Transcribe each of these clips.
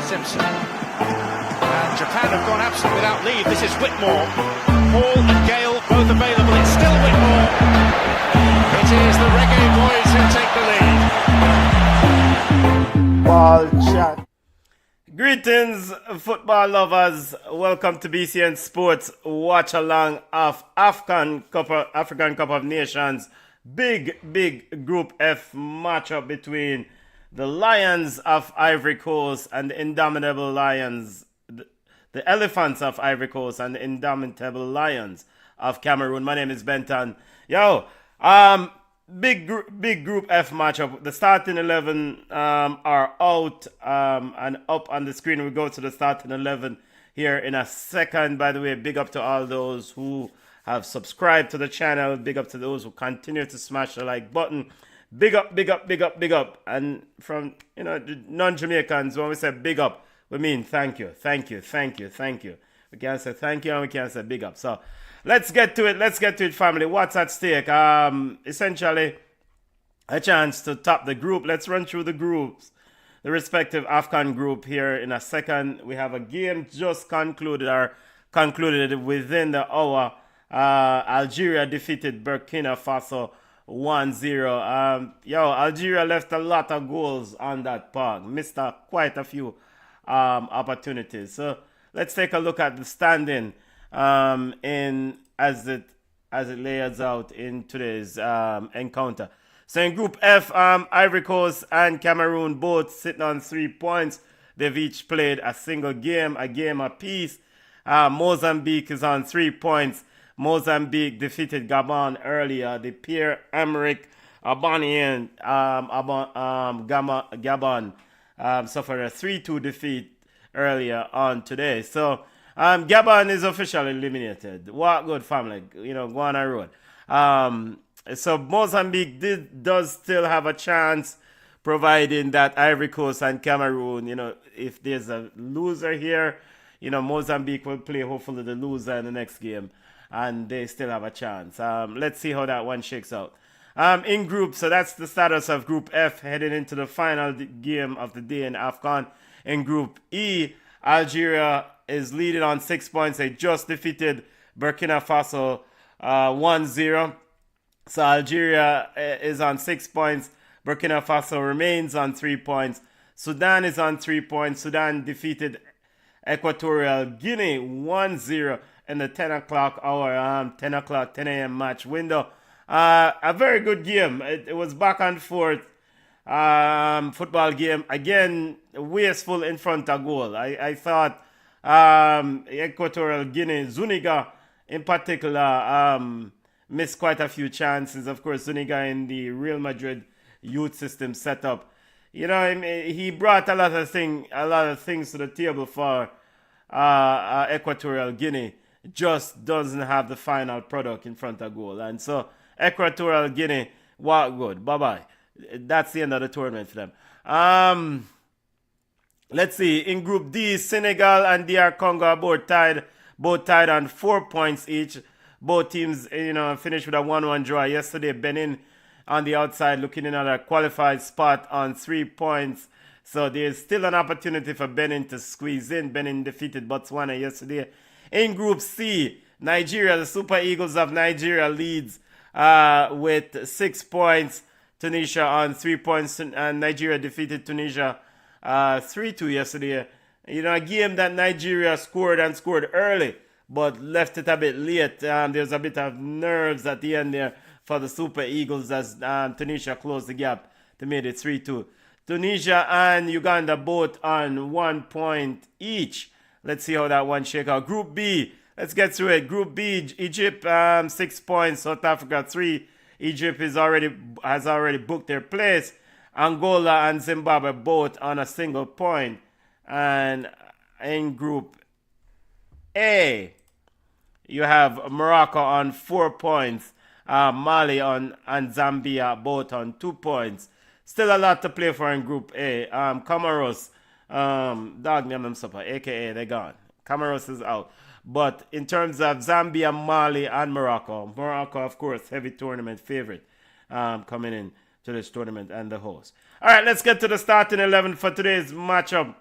Simpson. And Japan have gone absent without leave. This is Whitmore. Hall and Gale both available. It's still Whitmore. It is the Reggae Boys who take the lead. Ball chat. Greetings, football lovers. Welcome to BCN Sports Watch Along of African Cup of Nations. Big Group F matchup between the Lions of Ivory Coast and the Indomitable Lions, the Elephants of Ivory Coast and the Indomitable Lions of Cameroon. My name is Benton. Big Group F matchup. The starting 11 are out and up on the screen. We go to the starting 11 here in a second. By the way, big up to all those who have subscribed to the channel. Big up to those who continue to smash the like button. Big up. And from, non-Jamaicans, when we say big up, we mean thank you. We can't say thank you and we can't say big up. So let's get to it, family. What's at stake? Essentially, a chance to top the group. Let's run through the groups, the respective AFCON group here in a second. We have a game just concluded within the hour. Algeria defeated Burkina Faso 1-0. Algeria left a lot of goals on that park. Missed quite a few opportunities. So let's take a look at the standing as it layers out in today's encounter. So in Group F, Ivory Coast and Cameroon both sitting on 3 points. They've each played a single game, a game apiece. Mozambique is on 3 points. Mozambique defeated Gabon earlier. The Pierre-Emerick Aubameyang Gabon suffered a 3-2 defeat earlier on today. So Gabon is officially eliminated. What good, family. Go on a road. So Mozambique does still have a chance, providing that Ivory Coast and Cameroon, if there's a loser here, Mozambique will play hopefully the loser in the next game, and they still have a chance. Let's see how that one shakes out. In group, so that's the status of Group F heading into the final game of the day in AFCON. In Group E, Algeria is leading on 6 points. They just defeated Burkina Faso 1-0. So Algeria is on 6 points. Burkina Faso remains on 3 points. Sudan is on 3 points. Sudan defeated Equatorial Guinea 1-0 in the 10 o'clock hour, 10 a.m. match window. A very good game. It was back and forth football game. Again, wasteful in front of goal. I thought Equatorial Guinea, Zuniga in particular, missed quite a few chances. Of course, Zuniga in the Real Madrid youth system setup. He brought a lot of things to the table for Equatorial Guinea. Just doesn't have the final product in front of goal. And so Equatorial Guinea, what good. Bye-bye. That's the end of the tournament for them. Let's see. In Group D, Senegal and DR Congo are both tied on 4 points each. Both teams, finished with a 1-1 draw yesterday. Benin on the outside looking in at a qualified spot on 3 points. So there's still an opportunity for Benin to squeeze in. Benin defeated Botswana yesterday. In Group C, Nigeria, the Super Eagles of Nigeria leads with 6 points. Tunisia on 3 points, and Nigeria defeated Tunisia 3-2 yesterday. A game that Nigeria scored early, but left it a bit late. There's a bit of nerves at the end there for the Super Eagles as Tunisia closed the gap to make it 3-2. Tunisia and Uganda both on 1 point each. Let's see how that one shake out. Group B, let's get through it. Group B, Egypt 6 points, South Africa 3. Egypt has already booked their place. Angola and Zimbabwe both on a single point. And in Group A, you have Morocco on 4 points. Mali and Zambia both on 2 points. Still a lot to play for in Group A. Comoros, dog name them supper, aka they gone. Comoros is out. But in terms of Zambia, Mali, and Morocco, of course, heavy tournament favorite coming in to this tournament and the host. All right, let's get to the starting 11 for today's matchup.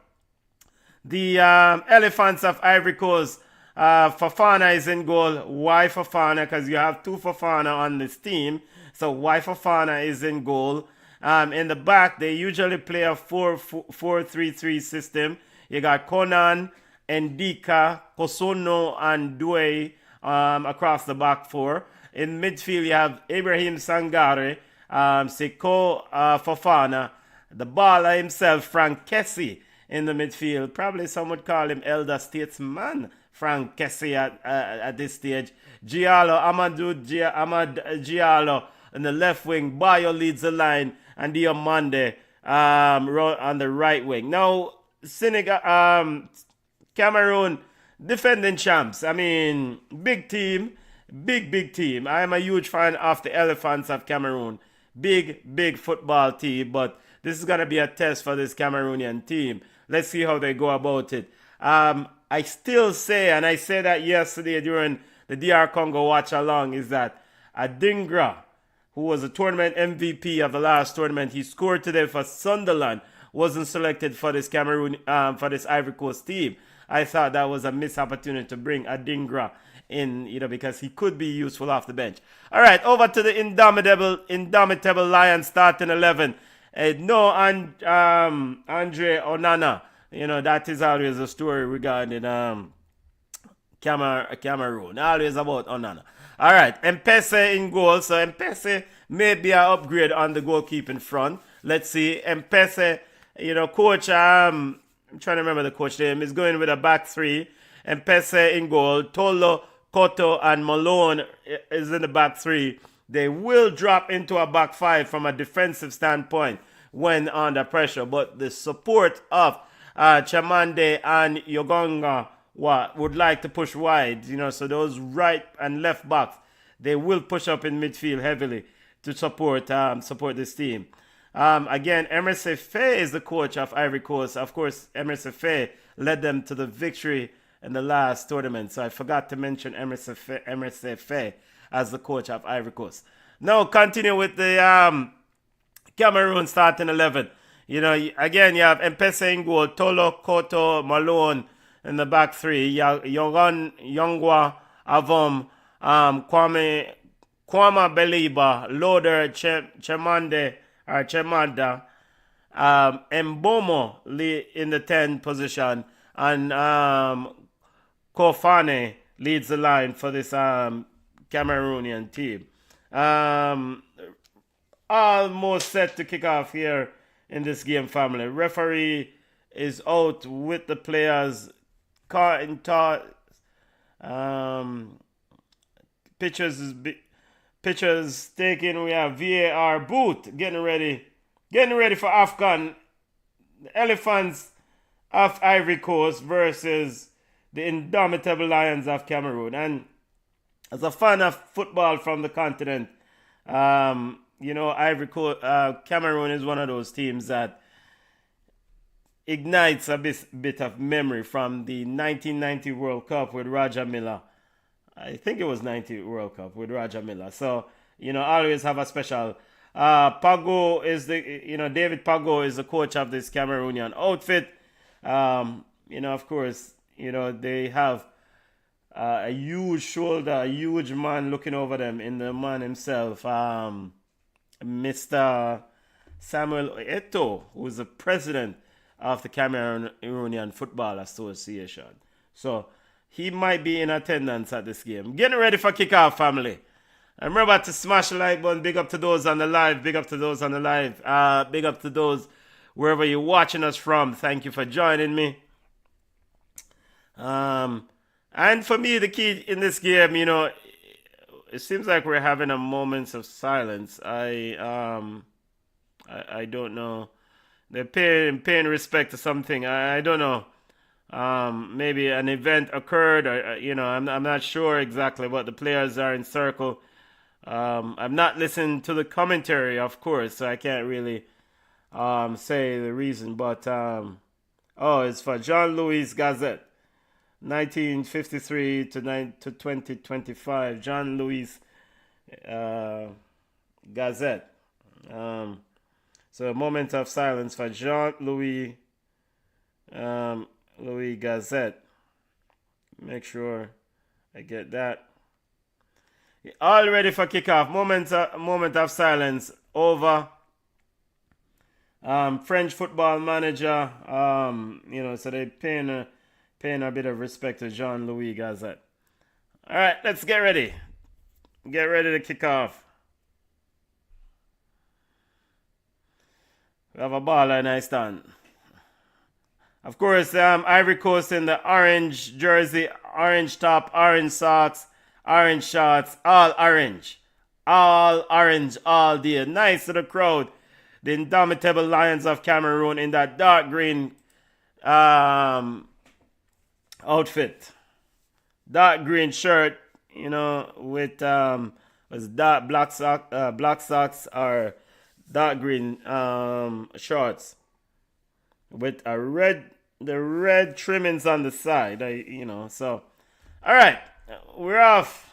The Elephants of Ivory Coast, Fofana is in goal. Why Fofana? Because you have two Fofana on this team. So why Fofana is in goal. In the back, they usually play a 4-4-3-3 system. You got Conan, Ndika, Kosono, and Due across the back four. In midfield, you have Ibrahim Sangare, Seko Fofana, the baller himself, Frank Kessie, in the midfield. Probably some would call him elder statesman, Frank Kessie at this stage. Ahmad Giallo in the left wing. Bayo leads the line, and Diomande on the right wing. Now, Cameroon, defending champs. I mean, big team, big team. I am a huge fan of the Elephants of Cameroon. Big football team, but this is going to be a test for this Cameroonian team. Let's see how they go about it. I still say, and I said that yesterday during the DR Congo watch along, is that Adingra, who was a tournament MVP of the last tournament, he scored today for Sunderland, wasn't selected for this for this Ivory Coast team. I thought that was a missed opportunity to bring Adingra in, because he could be useful off the bench. All right, over to the indomitable Lions starting 11. No, Andre Onana. That is always a story regarding Cameroon. Always about Onana. All right, Mpese in goal. So Mpese may be an upgrade on the goalkeeping front. Let's see. Mpese, coach, I'm trying to remember the coach name, is going with a back three. Mpese in goal. Tolo, Koto, and Malone is in the back three. They will drop into a back five from a defensive standpoint when under pressure. But the support of Chamande and Yogonga would like to push wide, so those right and left backs, they will push up in midfield heavily to support this team. Again, Emerson Faye is the coach of Ivory Coast. Of course, Emerson Faye led them to the victory in the last tournament, so I forgot to mention Emerson Faye as the coach of Ivory Coast. Now, continue with the Cameroon starting 11. Again, you have Mpese in goal, Tolo, Koto, Malone in the back three, Yongwa, Avom, Kwama Beliba, Loader, Chemanda, Mbomo in the 10 position, and Kofane leads the line for this Cameroonian team. Almost set to kick off here in this game, family. Referee is out with the players. Pictures taken. We have VAR booth getting ready for AFCON. The Elephants of Ivory Coast versus the indomitable Lions of Cameroon. And as a fan of football from the continent, Ivory Coast, Cameroon is one of those teams that ignites a bit of memory from the 1990 World Cup with Roger Milla. I think it was 90 World Cup with Roger Milla. So, always have a special. Pago is David Pago is the coach of this Cameroonian outfit. Of course, they have a huge shoulder, a huge man looking over them in the man himself, Mr. Samuel Eto'o, who is the president of the Cameroonian Football Association. So he might be in attendance at this game. Getting ready for kickoff, family. And remember to smash the like button. Big up to those on the live. Big up to those wherever you're watching us from. Thank you for joining me. And for me, the key in this game, it seems like we're having a moment of silence. I don't know. They're paying respect to something. I don't know. Maybe an event occurred, or I'm not sure exactly. But the players are in circle. I'm not listening to the commentary, of course, so I can't really say the reason. But it's for John Louis Gazette, 1953 to 2025. John Louis Gazette. So a moment of silence for Jean-Louis Louis Gazette. Make sure I get that. All ready for kickoff. Moment of silence over. French football manager. So they paying a bit of respect to Jean-Louis Gazette. All right, let's get ready. Get ready to kick off. We have a baller in nice stand. Of course, Ivory Coast in the orange jersey, orange top, orange socks, orange shorts, all orange. All orange all day. Nice to the crowd. The indomitable Lions of Cameroon in that dark green outfit. Dark green shirt, with dark black socks or dark green shorts with the red trimmings on the side. So all right, we're off.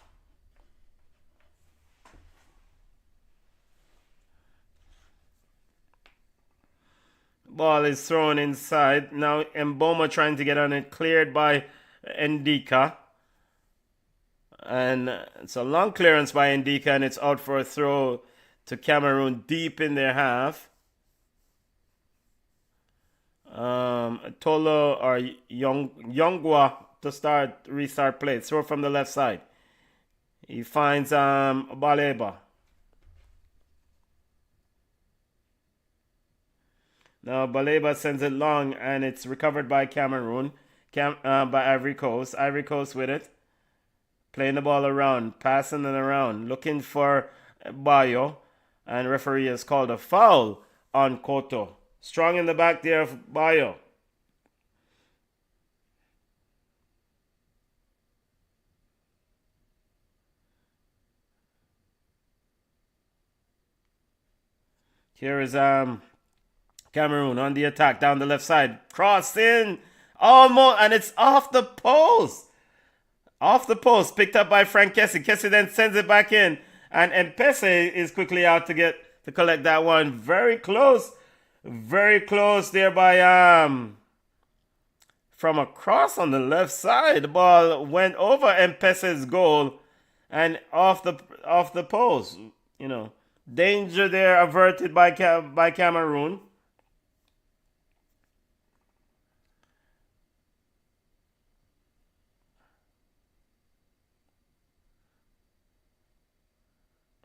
Ball is thrown inside. Now Mboma trying to get on it, cleared by Ndika. And it's a long clearance by Ndika, and it's out for a throw to Cameroon deep in their half. Tolo or Yongwa to restart play. Throw from the left side. He finds Baleba. Now Baleba sends it long, and it's recovered by Cameroon, by Ivory Coast. Ivory Coast with it, playing the ball around, passing it around, looking for Bayo, and referee has called a foul on Koto. Strong in the back there of Bayo. Here is Cameroon on the attack down the left side. Cross in. Almost. And it's off the post. Off the post. Picked up by Frank Kessie. Kessie then sends it back in. And Mpese is quickly out to collect that one. Very close. Very close there by from across on the left side. The ball went over Mpese's goal and off the post. Danger there averted by Cameroon.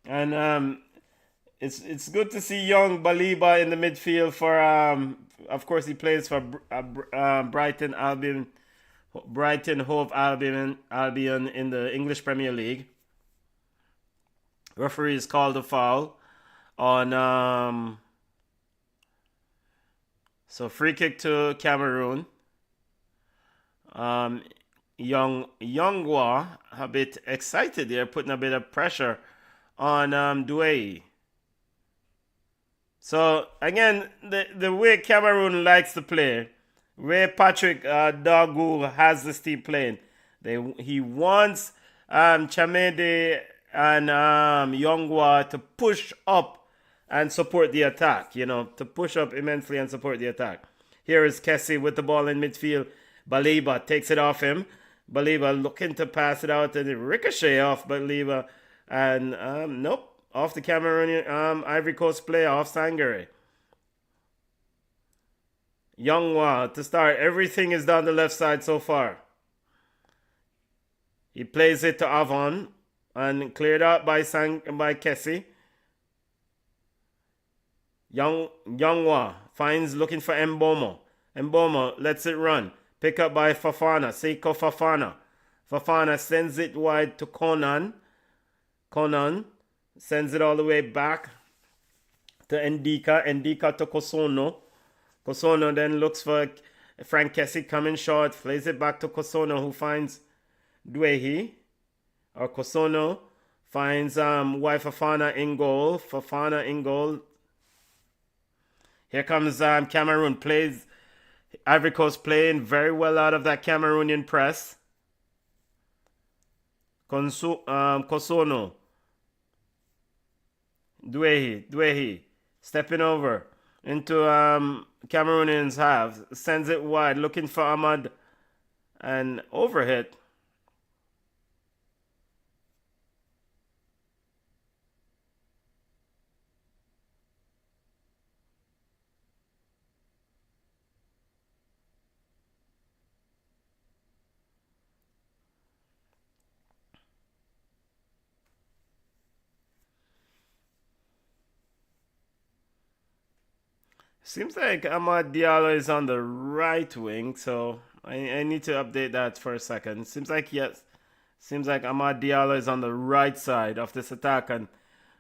And it's good to see young Baliba in the midfield for of course he plays for Brighton Hove Albion in the English Premier League. Referees called a foul on so free kick to Cameroon. Yongwa a bit excited there, putting a bit of pressure on Douay. So again, the way Cameroon likes to play, where Patrick Dargour has this team playing, he wants Chamede and Yongwa to push up and support the attack. To push up immensely and support the attack. Here is Kessie with the ball in midfield. Baliba takes it off him. Baliba looking to pass it out, and it ricochet off Baliba. And nope, off the Cameroonian Ivory Coast player, off Sangare. Yongwa to start. Everything is down the left side so far. He plays it to Avon and cleared out by Kessie. Yongwa finds looking for Mbomo. Mbomo lets it run. Pick up by Fafana. Seiko Fafana. Fafana sends it wide to Conan. Conan sends it all the way back to Ndika. Ndika to Kosono. Kosono then looks for Frank Kessie coming short. Plays it back to Kosono, who finds Dwehi. Or Kosono finds Fafana in goal. Fafana in goal. Here comes Cameroon. Plays Ivory Coast playing very well out of that Cameroonian press. Kosono. Dwehi. Stepping over. into Cameroonians half. Sends it wide, looking for Ahmad, and overhit. Seems like Amad Diallo is on the right wing, so I need to update that for a second. Seems like yes. Seems like Amad Diallo is on the right side of this attack and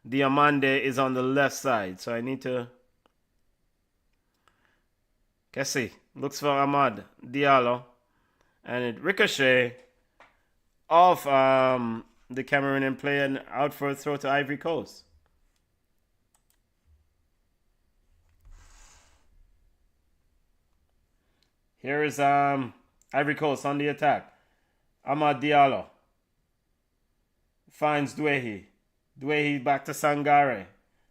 Diamande is on the left side. So I need to Kessie looks for Amad Diallo and it ricochet off the Cameroonian player and out for a throw to Ivory Coast. Here is Ivory Coast on the attack. Amad Diallo finds Dwehi. Dwehi back to Sangare.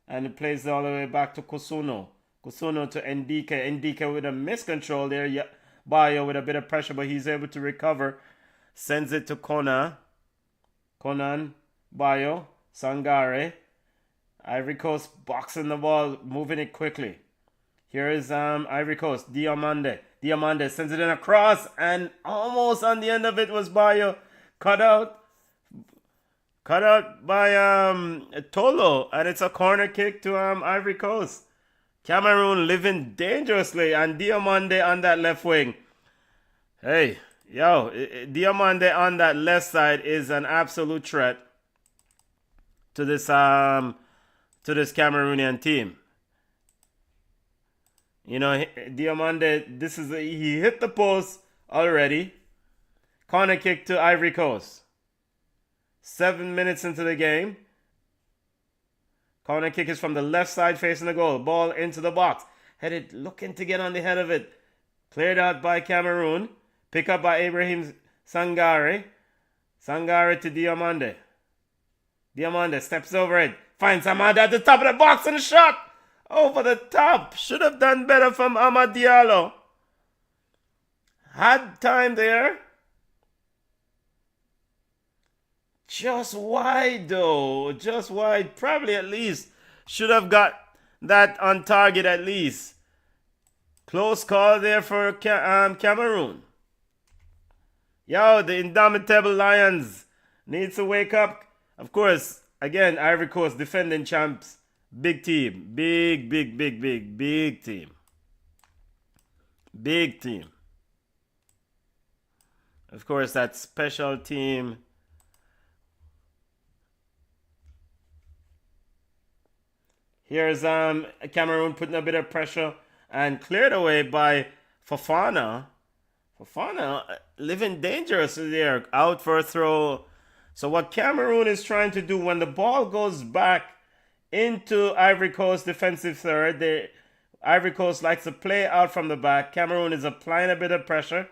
And it plays all the way back to Kusuno. Kusuno to Ndike. Ndike with a miscontrol there. Bayo with a bit of pressure, but he's able to recover. Sends it to Kona. Conan, Bayo, Sangare. Ivory Coast boxing the ball, moving it quickly. Here is Ivory Coast. Diamande. Diamande sends it in across, and almost on the end of it was Bayo. Cut out by Tolo, and it's a corner kick to Ivory Coast. Cameroon living dangerously, and Diamande on that left wing. Hey, yo, Diamande on that left side is an absolute threat to this Cameroonian team. You know, Diamande, he hit the post already. Corner kick to Ivory Coast. 7 minutes into the game. Corner kick is from the left side facing the goal. Ball into the box. Headed, looking to get on the head of it. Cleared out by Cameroon. Pick up by Ibrahim Sangare. Sangare to Diamande. Diamande steps over it. Finds Ahmad at the top of the box and a shot. Over the top. Should have done better from Amad Diallo. Had time there. Just wide though. Just wide. Probably at least. Should have got that on target at least. Close call there for Cameroon. Yo, the indomitable Lions needs to wake up. Of course, again, Ivory Coast defending champs. Big team. Big team. Big team. Of course, that special team. Here's Cameroon putting a bit of pressure and cleared away by Fofana. Fofana living dangerously there. Out for a throw. So what Cameroon is trying to do when the ball goes back into Ivory Coast defensive third. Ivory Coast likes to play out from the back. Cameroon is applying a bit of pressure.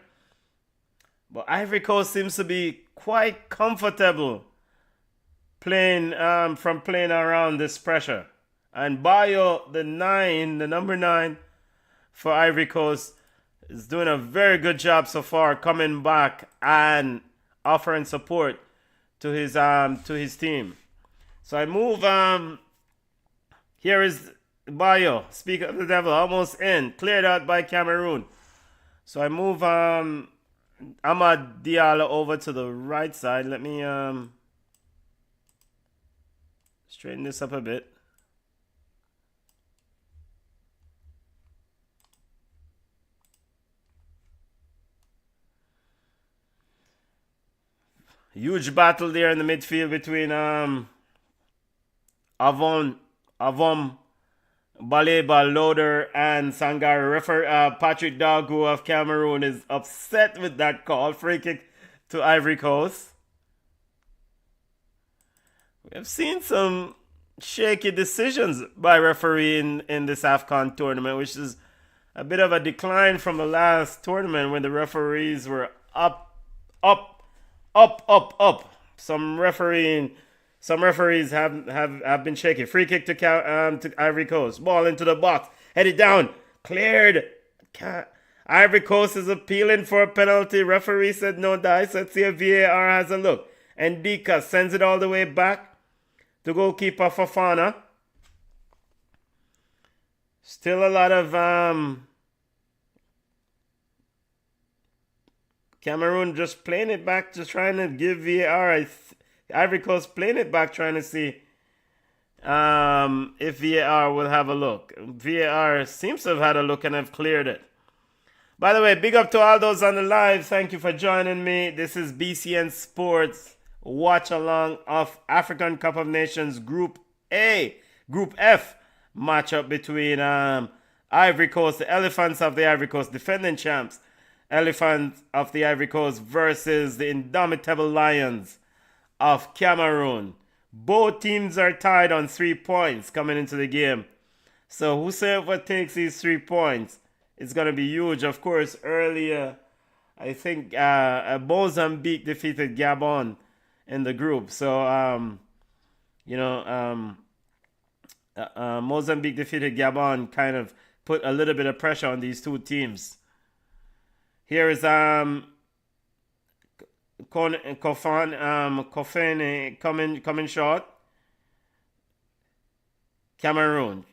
But Ivory Coast seems to be quite comfortable playing around this pressure. And Bayo, the number 9 for Ivory Coast, is doing a very good job so far coming back and offering support to his team. So I move here is Bayo, speak of the devil, almost in, cleared out by Cameroon. So I move Amad Diallo over to the right side. Let me straighten this up a bit. Huge battle there in the midfield between Avom, Baleba, Loader, and Sangare. Patrick Dagu of Cameroon is upset with that call. Free kick to Ivory Coast. We have seen some shaky decisions by referee in this AFCON tournament, which is a bit of a decline from the last tournament when the referees were up. Some referees have been shaky. Free kick to Ivory Coast. Ball into the box. Headed down. Cleared. Ivory Coast is appealing for a penalty. Referee said no dice. Let's see if VAR has a look. And Dika sends it all the way back to goalkeeper Fofana. Still a lot of Cameroon just playing it back, just trying to give VAR. Ivory Coast playing it back, trying to see if VAR will have a look. VAR seems to have had a look and have cleared it. By the way, big up to all those on the live. Thank you for joining me. This is BCN Sports watch along of African Cup of Nations Group A, Group F matchup between Ivory Coast, the Elephants of the Ivory Coast, defending champs, Elephants of the Ivory Coast versus the indomitable Lions of Cameroon. Both teams are tied on 3 points coming into the game. So whosoever takes these 3 points, it's going to be huge. Of course, earlier, I think Mozambique defeated Gabon in the group. So, Mozambique defeated Gabon, kind of put a little bit of pressure on these two teams. Here is Kofane coming short. Cameroon.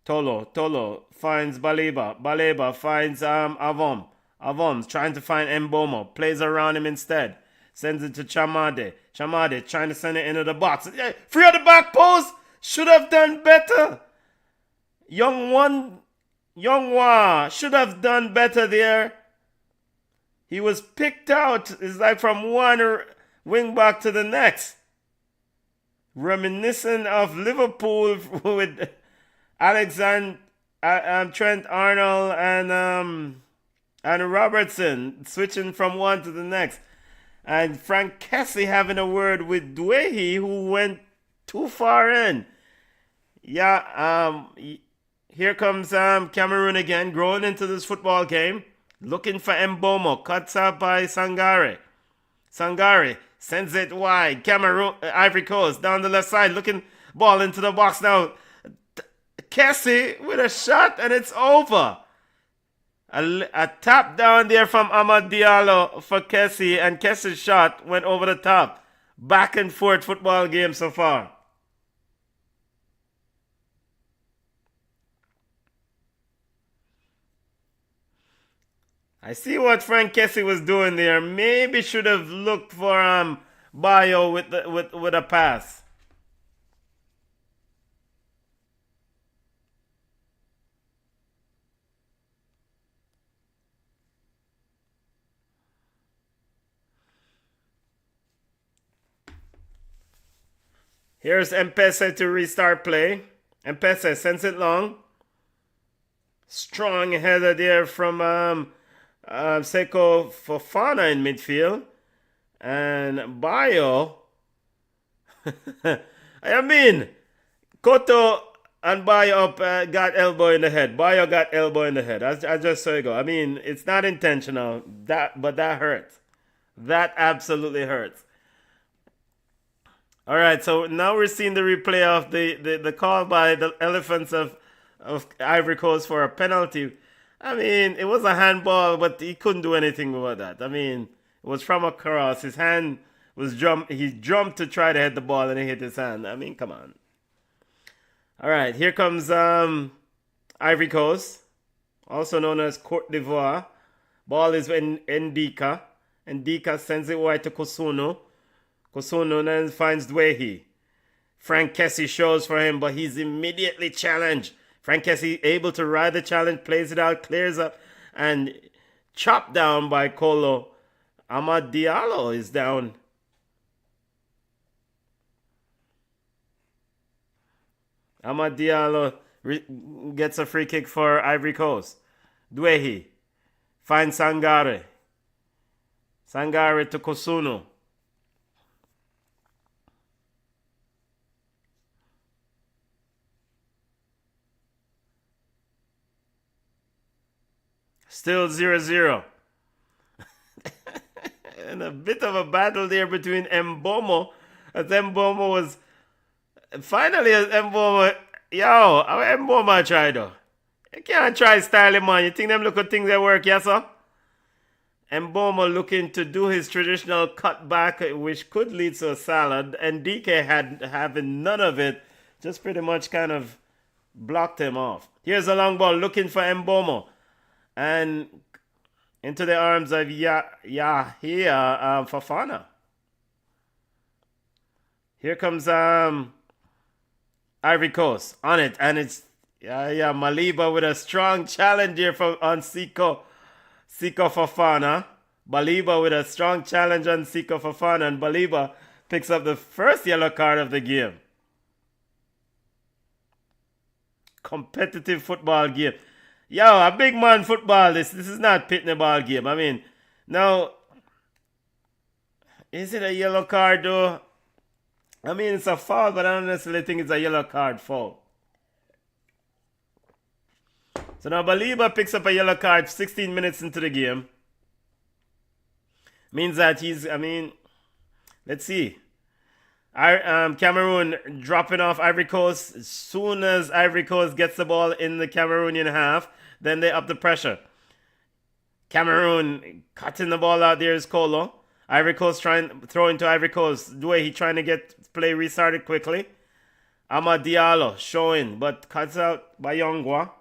Tolo finds Baleba finds Avom's trying to find Mbomo. Plays around him instead. Sends it to Chamade. Chamade trying to send it into the box. Free at the back post. Should have done better. Youngwa should have done better there. He was picked out. It's like from one wing back to the next. Reminiscent of Liverpool with Alexander, Trent Arnold, and Robertson switching from one to the next. And Frank Kessie having a word with Dwehi, who went too far in. Yeah, here comes Cameroon again, growing into this football game. Looking for Mbomo. Cuts out by Sangare. Sangare sends it wide. Cameroon, Ivory Coast down the left side. Looking ball into the box now. Kessie with a shot and it's over. A tap down there from Amad Diallo for Kessie, and Kessie's shot went over the top. Back and forth football game so far. I see what Frank Kessie was doing there. Maybe should have looked for Bayo with a pass. Here's Mpese to restart play. Mpese sends it long. Strong header there from Seko Fofana in midfield. And Bayo. I mean, Koto and Bayo up got elbow in the head. Bayo got elbow in the head. I just saw it go. I mean, it's not intentional, but that hurts. That absolutely hurts. All right, so now we're seeing the replay of the call by the Elephants of Ivory Coast for a penalty. I mean, it was a handball, but he couldn't do anything about that. I mean, it was from across. His hand was he jumped to try to hit the ball and he hit his hand. I mean, come on. All right, here comes Ivory Coast, also known as Cote d'Ivoire. Ball is in Ndika. Ndika sends it wide to Kosuno. Kosuno then finds Dwehi. Frank Kessie shows for him, but he's immediately challenged. Frank Kessie able to ride the challenge, plays it out, clears up, and chopped down by Kolo. Amad Diallo is down. Amad Diallo gets a free kick for Ivory Coast. Dwehi finds Sangare. Sangare to Kosuno. Still 0-0. And a bit of a battle there between Mbomo. As Mbomo was... Finally, as Mbomo Yo, how Mboma try though? You can't try styling, man. You think them look at things that work, yes, sir? Mboma looking to do his traditional cutback, which could lead to a salad. And DK having none of it, just pretty much kind of blocked him off. Here's a long ball looking for Mboma. And into the arms of Yahia Fafana. Here comes Ivory Coast on it, and it's Maliba with a strong challenge here on Siko Fafana. Baliba with a strong challenge on Siko Fafana, and Baliba picks up the first yellow card of the game. Competitive football game. Yo, a big man football. This is not pitney ball game. I mean, now, is it a yellow card though? I mean, it's a foul, but I don't necessarily think it's a yellow card foul. So now Baliba picks up a yellow card 16 minutes into the game. Means that let's see. Cameroon dropping off Ivory Coast. As soon as Ivory Coast gets the ball in the Cameroonian half, then they up the pressure. Cameroon cutting the ball out there is Kolo. Ivory Coast throwing to Ivory Coast. The way he trying to get play restarted quickly. Amad Diallo showing, but cuts out by Yongwa.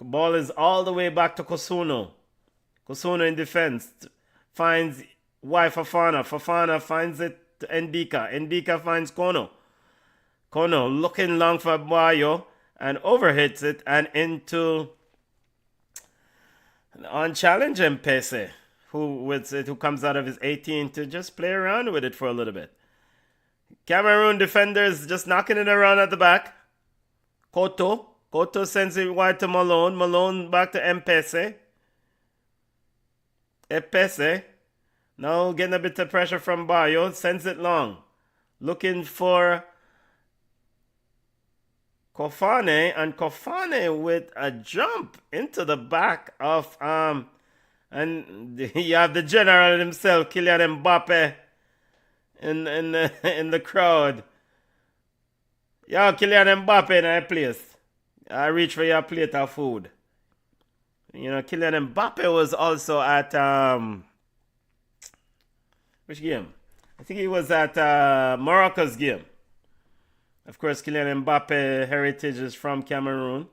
Ball is all the way back to Kosuno. Kosuno in defense. Finds Fafana. Fafana finds it to Ndika. Ndika finds Kono. Kono looking long for Bayo and overhits it and into on challenge Mpese, who comes out of his 18 to just play around with it for a little bit. Cameroon defenders just knocking it around at the back. Koto sends it wide to Malone. Malone back to Mpese. Epese. Now getting a bit of pressure from Bayo. Sends it long. Looking for Kofane. And Kofane with a jump into the back of and you have the general himself, Kylian Mbappe, in the crowd. Yo, Kylian Mbappe in a place. I reach for your plate of food. You know, Kylian Mbappe was also at which game? I think he was at Morocco's game. Of course, Kylian Mbappe heritage is from Cameroon.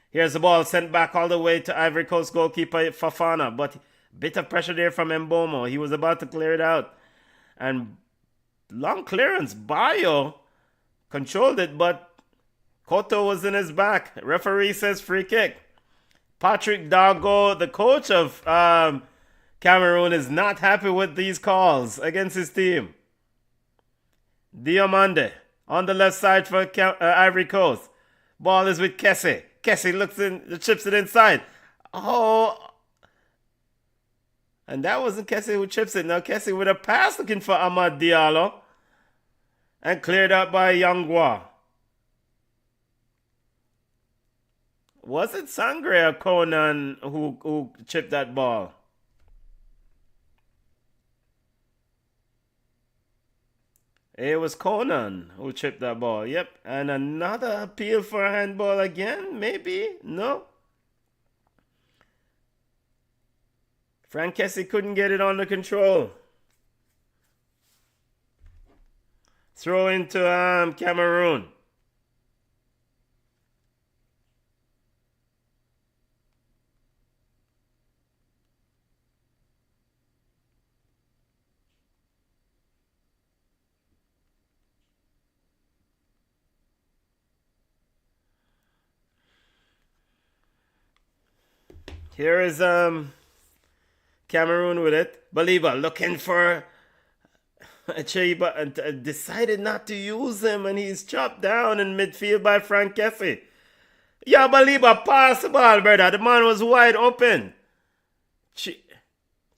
Here's the ball sent back all the way to Ivory Coast goalkeeper Fafana, but bit of pressure there from Mbomo. He was about to clear it out. And long clearance. Bayo controlled it, but Koto was in his back. Referee says free kick. Patrick Dago, the coach of Cameroon, is not happy with these calls against his team. Diomande on the left side for Ivory Coast. Ball is with Kessie. Kessie looks in, chips it inside. Oh. And that wasn't Kessie who chips it. Now Kessie with a pass looking for Amad Diallo. And cleared out by Yongwa. Was it Sangre or Conan who chipped that ball? It was Conan who chipped that ball. Yep. And another appeal for a handball again? Maybe? No. Frank Kessie couldn't get it under control. Throw into Cameroon. Here is Cameroon with it. Baliba looking for Chiba and decided not to use him, and he's chopped down in midfield by Frank Kessie. Yeah, Baliba pass the ball, brother. The man was wide open.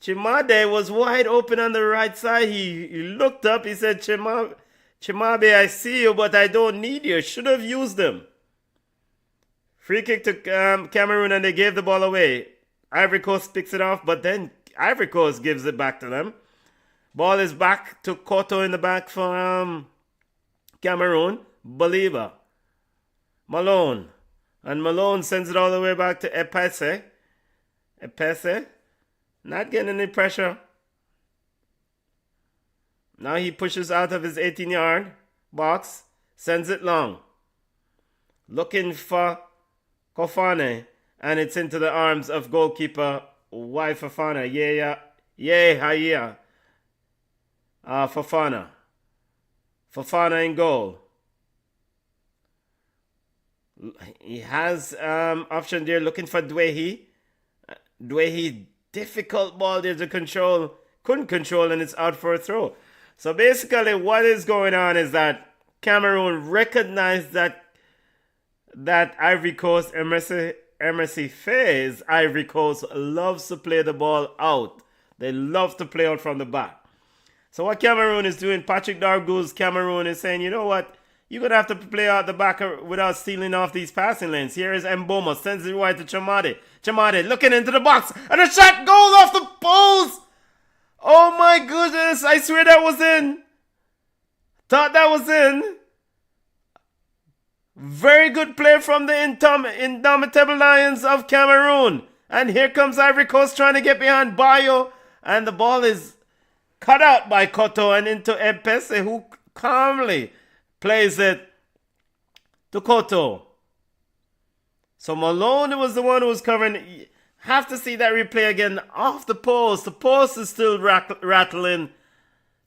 Chimade was wide open on the right side. He looked up. He said, Chimabe, I see you, but I don't need you. Should have used him. Free kick to Cameroon, and they gave the ball away. Ivory Coast picks it off, but then Ivory Coast gives it back to them. Ball is back to Koto in the back for Cameroon. Baliba. Malone. And Malone sends it all the way back to Epese. Epese. Not getting any pressure. Now he pushes out of his 18-yard box. Sends it long. Looking for Kofane. And it's into the arms of goalkeeper Fofana. Yeah. Fofana. Fofana in goal. He has option there looking for Dwehi. Dwehi, difficult ball there to control. Couldn't control and it's out for a throw. So basically what is going on is that Cameroon recognized that Ivory Coast, Emercy Faye's Ivory Coast loves to play the ball out. They love to play out from the back. So what Cameroon is doing, Patrick Dargou's Cameroon is saying, you know what? You're going to have to play out the back without stealing off these passing lanes. Here is Mboma, sends it wide to Chamade. Chamade looking into the box, and a shot goes off the post! Oh my goodness, I swear that was in. Thought that was in. Very good play from the indomitable Lions of Cameroon. And here comes Ivory Coast trying to get behind Bayo. And the ball is cut out by Koto and into Epese, who calmly plays it to Koto. So Malone was the one who was covering. Have to see that replay again off the post. The post is still rattling.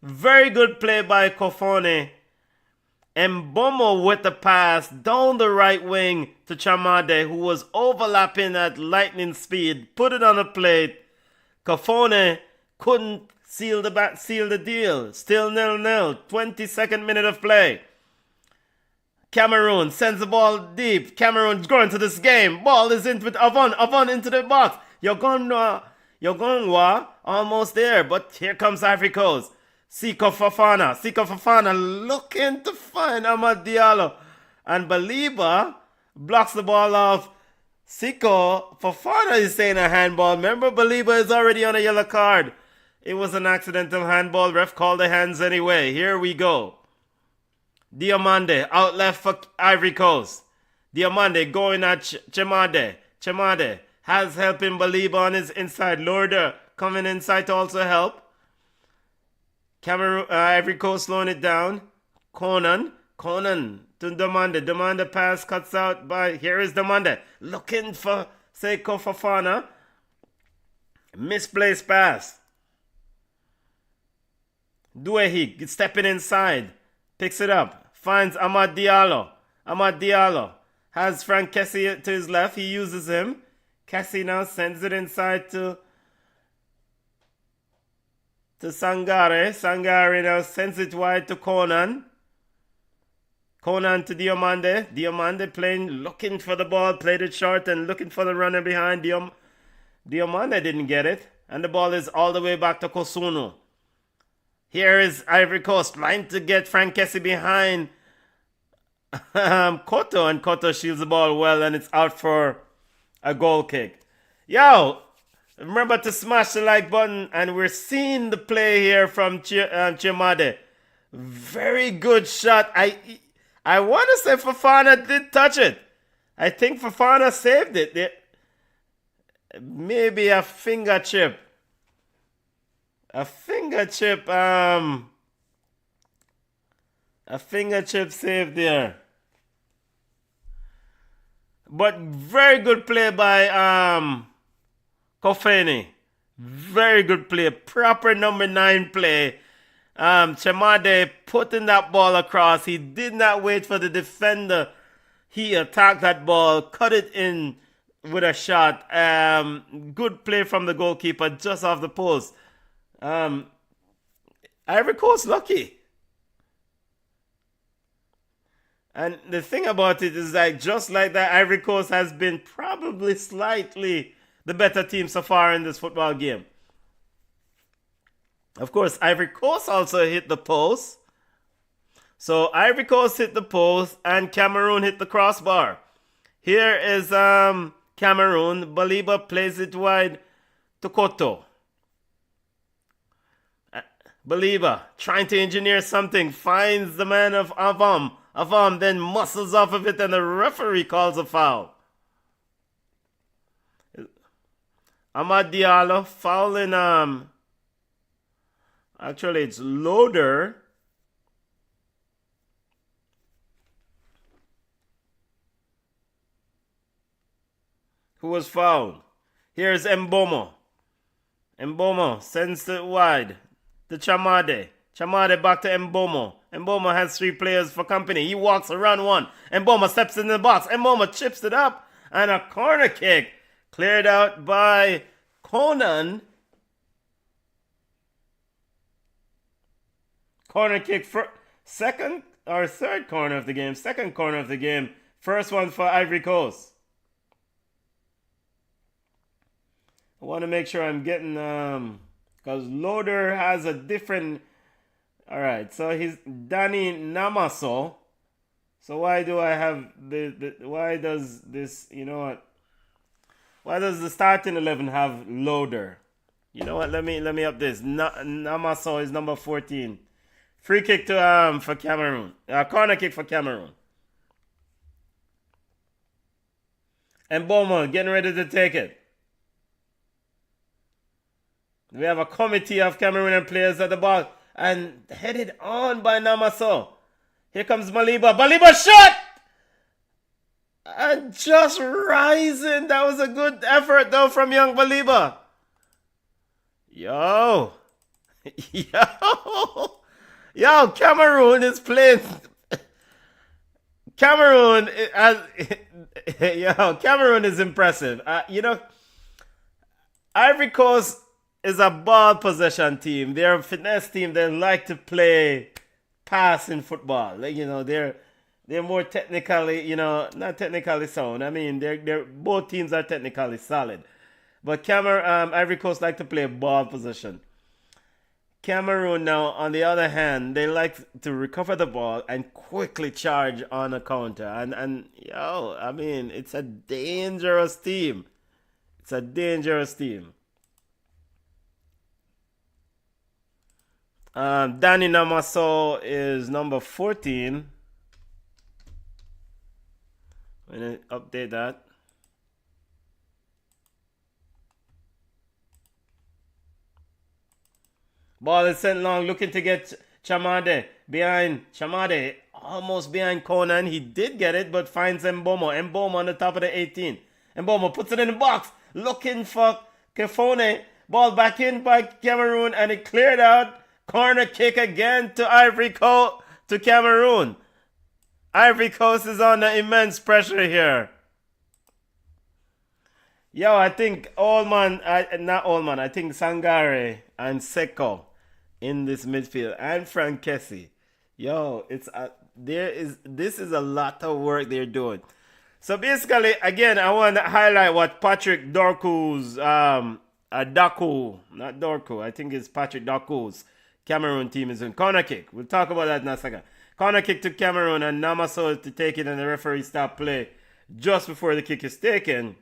Very good play by Kofone. Mbomo with the pass down the right wing to Chamade, who was overlapping at lightning speed. Put it on a plate. Kofone couldn't seal the deal. Still 0-0. 22nd minute of play. Cameroon sends the ball deep. Cameroon going to this game. Ball is in with Avon. Avon into the box. Yogongwa almost there. But here comes Ivory Coast. Siko Fofana looking to find Amad Diallo. And Baliba blocks the ball off. Siko Fofana is saying a handball. Remember, Baliba is already on a yellow card. It was an accidental handball. Ref called the hands anyway. Here we go. Diomande out left for Ivory Coast. Diomande going at Chemade. Chemade has helping Baliba on his inside. Lourdes coming inside to also help. Ivory Coast slowing it down. Conan to Demande. Demande pass cuts out by. Here is Demande looking for Seiko Fofana. Misplaced pass. Duehi stepping inside. Picks it up. Finds Amad Diallo. Amad Diallo has Frank Kessie to his left. He uses him. Kessie now sends it inside to Sangare. Sangare now sends it wide to Conan. Conan to Diomande. Diomande playing, looking for the ball. Played it short and looking for the runner behind. Diomande didn't get it. And the ball is all the way back to Kosunu. Here is Ivory Coast trying to get Frank Kessie behind Koto. And Koto shields the ball well and it's out for a goal kick. Yo! Remember to smash the like button, and we're seeing the play here from Chemade. Very good shot. I want to say Fofana did touch it. I think Fofana saved it. Maybe a finger chip. A finger chip save there. But very good play by Kofene. Very good play. Proper number 9 play. Chemade putting that ball across. He did not wait for the defender. He attacked that ball, cut it in with a shot. Good play from the goalkeeper just off the post. Ivory Coast lucky. And the thing about it is like just like that, Ivory Coast has been probably slightly the better team so far in this football game. Of course, Ivory Coast also hit the post. So Ivory Coast hit the post and Cameroon hit the crossbar. Here is Cameroon. Baliba plays it wide to Koto. Baliba trying to engineer something. Finds the man of Avam. then muscles off of it, and the referee calls a foul. Amad Diallo fouling, actually it's Loader. Who was fouled? Here's Mbomo. Mbomo sends it wide to Chamade. Chamade back to Mbomo. Mbomo has 3 players for company. He walks around one. Mbomo steps in the box. Mbomo chips it up. And a corner kick cleared out by Conan. Corner kick for second or third corner of the game. Second corner of the game. First one for Ivory Coast. I want to make sure I'm getting, because Loader has a different, alright, so he's Danny Namaso. So why do I have why does this, you know what, why does the starting 11 have Loader? You know what, let me up this. Namaso is number 14. Free kick to, for Cameroon. Corner kick for Cameroon. And Beaumont getting ready to take it. We have a committee of Cameroonian players at the ball and headed on by Namaso. Here comes Maliba. Maliba shot! And just rising. That was a good effort though from young Maliba. Yo. Yo, Cameroon is playing. Cameroon is impressive. You know, Ivory Coast is a ball possession team. They're a finesse team. They like to play passing football. You know, they're more technically, you know, not technically sound. I mean, they're both teams are technically solid. But Ivory Coast like to play ball possession. Cameroon now, on the other hand, they like to recover the ball and quickly charge on a counter. And I mean, it's a dangerous team. It's a dangerous team. Danny Namaso is number 14. I'm going to update that. Ball is sent long, looking to get Chamade behind. Chamade almost behind Conan. He did get it, but finds Mbomo. Mbomo on the top of the 18. Mbomo puts it in the box, looking for Kefone. Ball back in by Cameroon, and it cleared out. Corner kick again to Ivory Coast, to Cameroon. Ivory Coast is under immense pressure here. Yo, I think I think Sangare and Seko in this midfield, and Frankesi. Yo, this is a lot of work they're doing. So basically, again, I want to highlight what Patrick Dorku's Daku, not Dorku, I think it's Patrick Daku's Cameroon team is in. Corner kick. We'll talk about that in a second. Corner kick to Cameroon, and Namaso to take it, and the referee stopped play just before the kick is taken.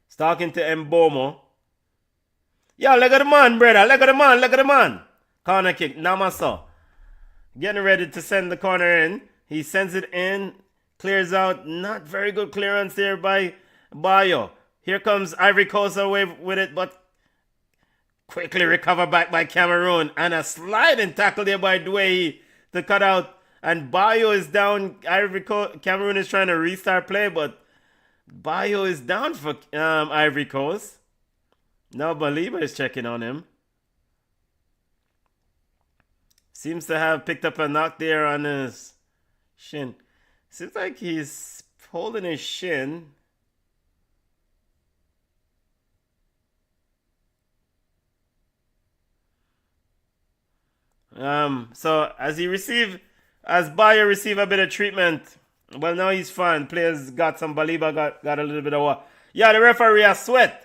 He's talking to Mbomo. Yo, look at the man, brother. Look at the man. Corner kick. Namaso getting ready to send the corner in. He sends it in. Clears out. Not very good clearance there by Bayo. Here comes Ivory Coast away with it, but quickly recovered back by Cameroon. And a sliding tackle there by Dwayne to cut out. And Bayo is down. Cameroon is trying to restart play, but Bayo is down for Ivory Coast. Now Baliba is checking on him. Seems to have picked up a knock there on his shin. Seems like he's holding his shin. So as Bayo received a bit of treatment, well, now he's fine. Players got some. Baliba got a little bit of what? Yeah, the referee has sweat.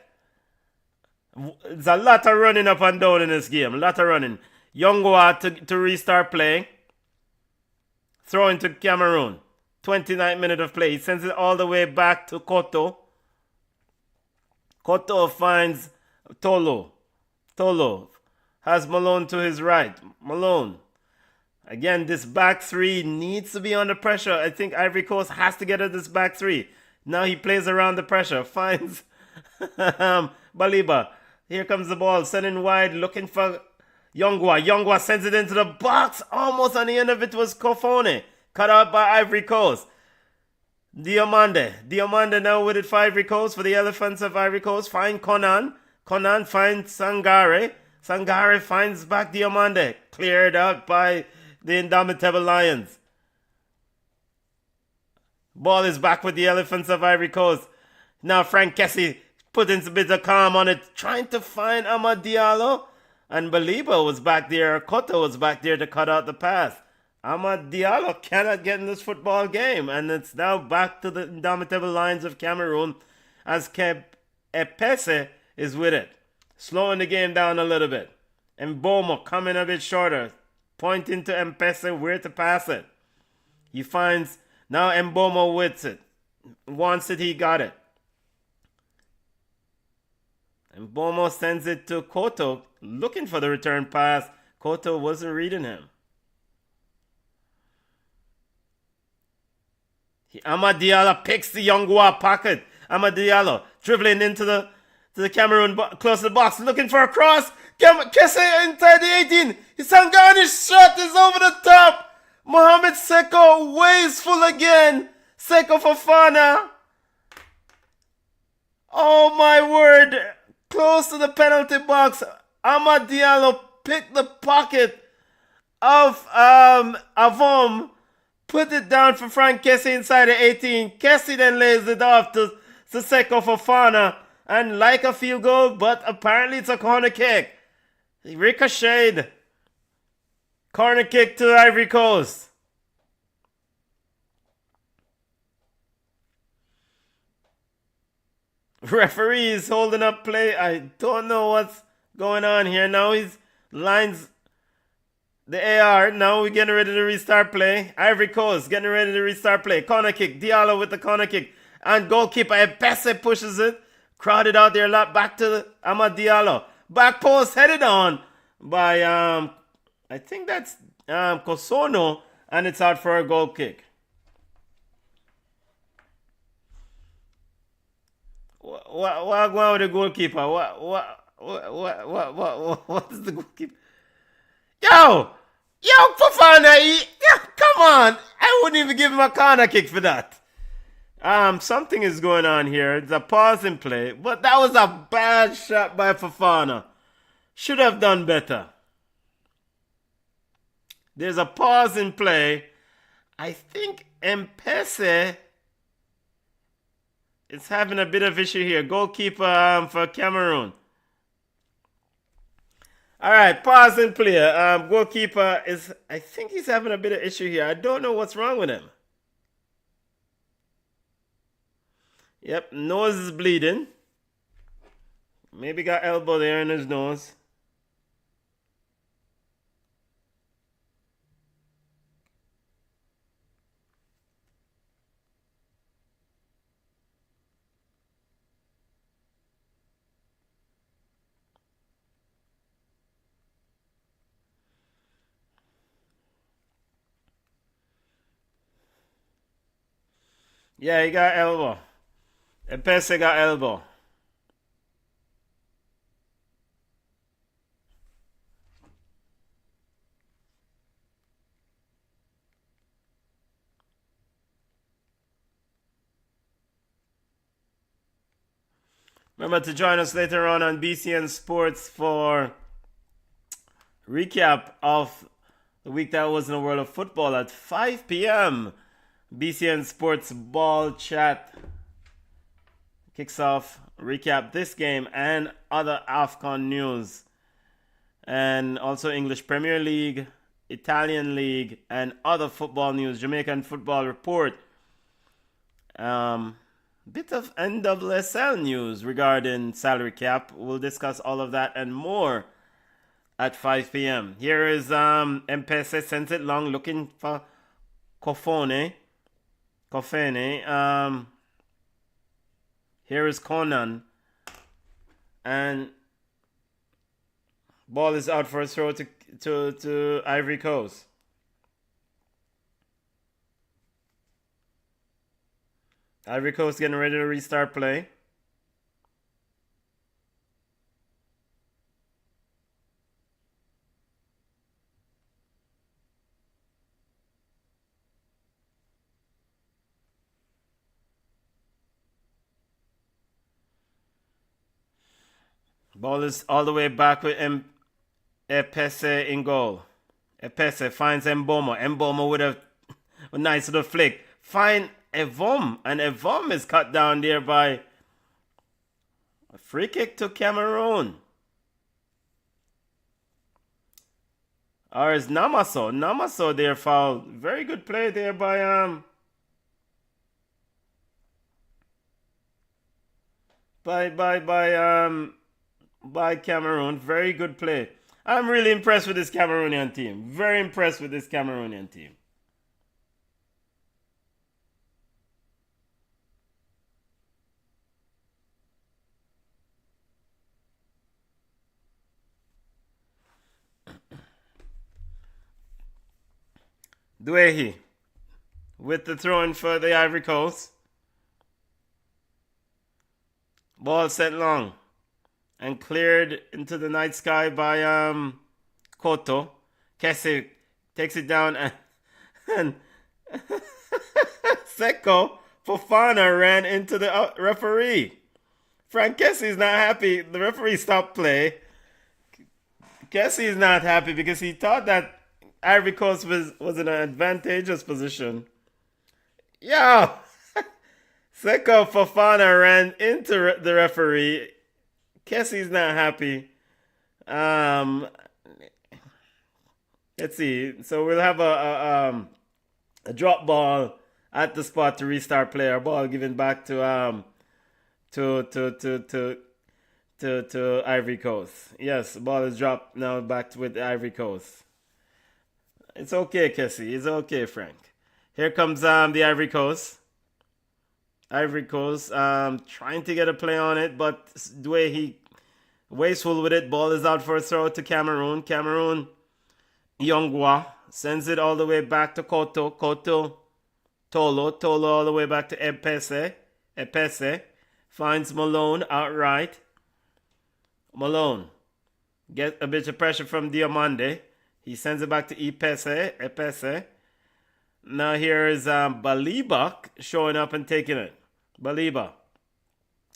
There's a lot of running up and down in this game. A lot of running. Youngwa to restart play. Throwing to Cameroon. 29th minute of play. He sends it all the way back to Koto. Koto finds Tolo. Tolo has Malone to his right. Malone. Again, this back three needs to be under pressure. I think Ivory Coast has to get at this back three. Now he plays around the pressure. Finds Baliba. Here comes the ball. Sending wide. Looking for Yongwa. Yongwa sends it into the box. Almost on the end of it was Kofone. Cut out by Ivory Coast. Diomande. Diomande now with it for Ivory Coast. For the Elephants of Ivory Coast. Find Conan. Conan finds Sangare. Sangare finds back Diomande. Cleared out by the Indomitable Lions. Ball is back with the Elephants of Ivory Coast. Now Frank Kessie putting a bit of calm on it. Trying to find Amad Diallo. And Baliba was back there. Koto was back there to cut out the pass. Amad Diallo cannot get in this football game. And it's now back to the Indomitable Lions of Cameroon as Epese is with it. Slowing the game down a little bit. And Bomo coming a bit shorter. Pointing to Mpese where to pass it. He finds now Mbomo with it. Wants it, he got it. Mbomo sends it to Koto, looking for the return pass. Koto wasn't reading him. Amad Diallo picks the Yongwa pocket. Amad Diallo dribbling into the Cameroon close to the box, looking for a cross. Kese inside the 18. Sangani's shot is over the top. Mohamed Seko wasteful again. Seko Fofana. Oh my word. Close to the penalty box. Amad Diallo picked the pocket of Avom. Put it down for Frank Kessie inside the 18. Kessie then lays it off to Seko Fofana. And like a field goal, but apparently it's a corner kick. Ricocheted. Corner kick to Ivory Coast. Referee is holding up play. I don't know what's going on here. Now he's lines the AR. Now we're getting ready to restart play. Ivory Coast getting ready to restart play. Corner kick. Diallo with the corner kick. And goalkeeper Epese pushes it. Crowded out there a lot. Back to Amad Diallo. Back post headed on by I think that's Kosono, and it's out for a goal kick. What going with the goalkeeper? What is the goalkeeper? Yo, Fofana, come on! I wouldn't even give him a corner kick for that. Something is going on here. It's a pause in play, but that was a bad shot by Fofana. Should have done better. There's a pause in play. I think Mpese is having a bit of issue here. Goalkeeper for Cameroon. All right, pause in play. Goalkeeper is, I think he's having a bit of issue here. I don't know what's wrong with him. Yep, nose is bleeding. Maybe got elbow there in his nose. Yeah, he got elbow. Epese got elbow. Remember to join us later on BCN Sports for recap of the week that was in the world of football at 5 p.m. BCN Sports Ball Chat kicks off, recap this game and other AFCON news. And also English Premier League, Italian League, and other football news. Jamaican Football Report. Bit of NWSL news regarding salary cap. We'll discuss all of that and more at 5 p.m. Here is Mpese sends it long looking for Kofene. Here is Conan. And ball is out for a throw to Ivory Coast. Ivory Coast getting ready to restart play. Ball is all the way back with Epese in goal. Epese finds Mboma. Mboma with a nice little flick. Find Evom. And Evom is cut down there by a free kick to Cameroon. Or is Namaso. Namaso there foul. Very good play there by Cameroon. Very good play. I'm really impressed with this Cameroonian team. Very impressed with this Cameroonian team. Duehi with the throw-in for the Ivory Coast. Ball set long and cleared into the night sky by Koto. Kessie takes it down and Seko Fofana ran into the referee. Frank Kessie is not happy. The referee stopped play. Kessie is not happy because he thought that Ivory Coast was in an advantageous position. Yo! Seko Fofana ran into the referee. Kessie's not happy. Let's see. So we'll have a drop ball at the spot to restart play. Our ball given back to Ivory Coast. Yes, the ball is dropped now back with the Ivory Coast. It's okay, Kessie. It's okay, Frank. Here comes the Ivory Coast. Ivory Coast trying to get a play on it, but the way he wasteful with it. Ball is out for a throw to Cameroon. Cameroon, Yongwa sends it all the way back to Koto. Koto, Tolo all the way back to Epese. Epese finds Malone outright. Malone get a bit of pressure from Diamande. He sends it back to Epese. Now here is Baliba showing up and taking it. Baliba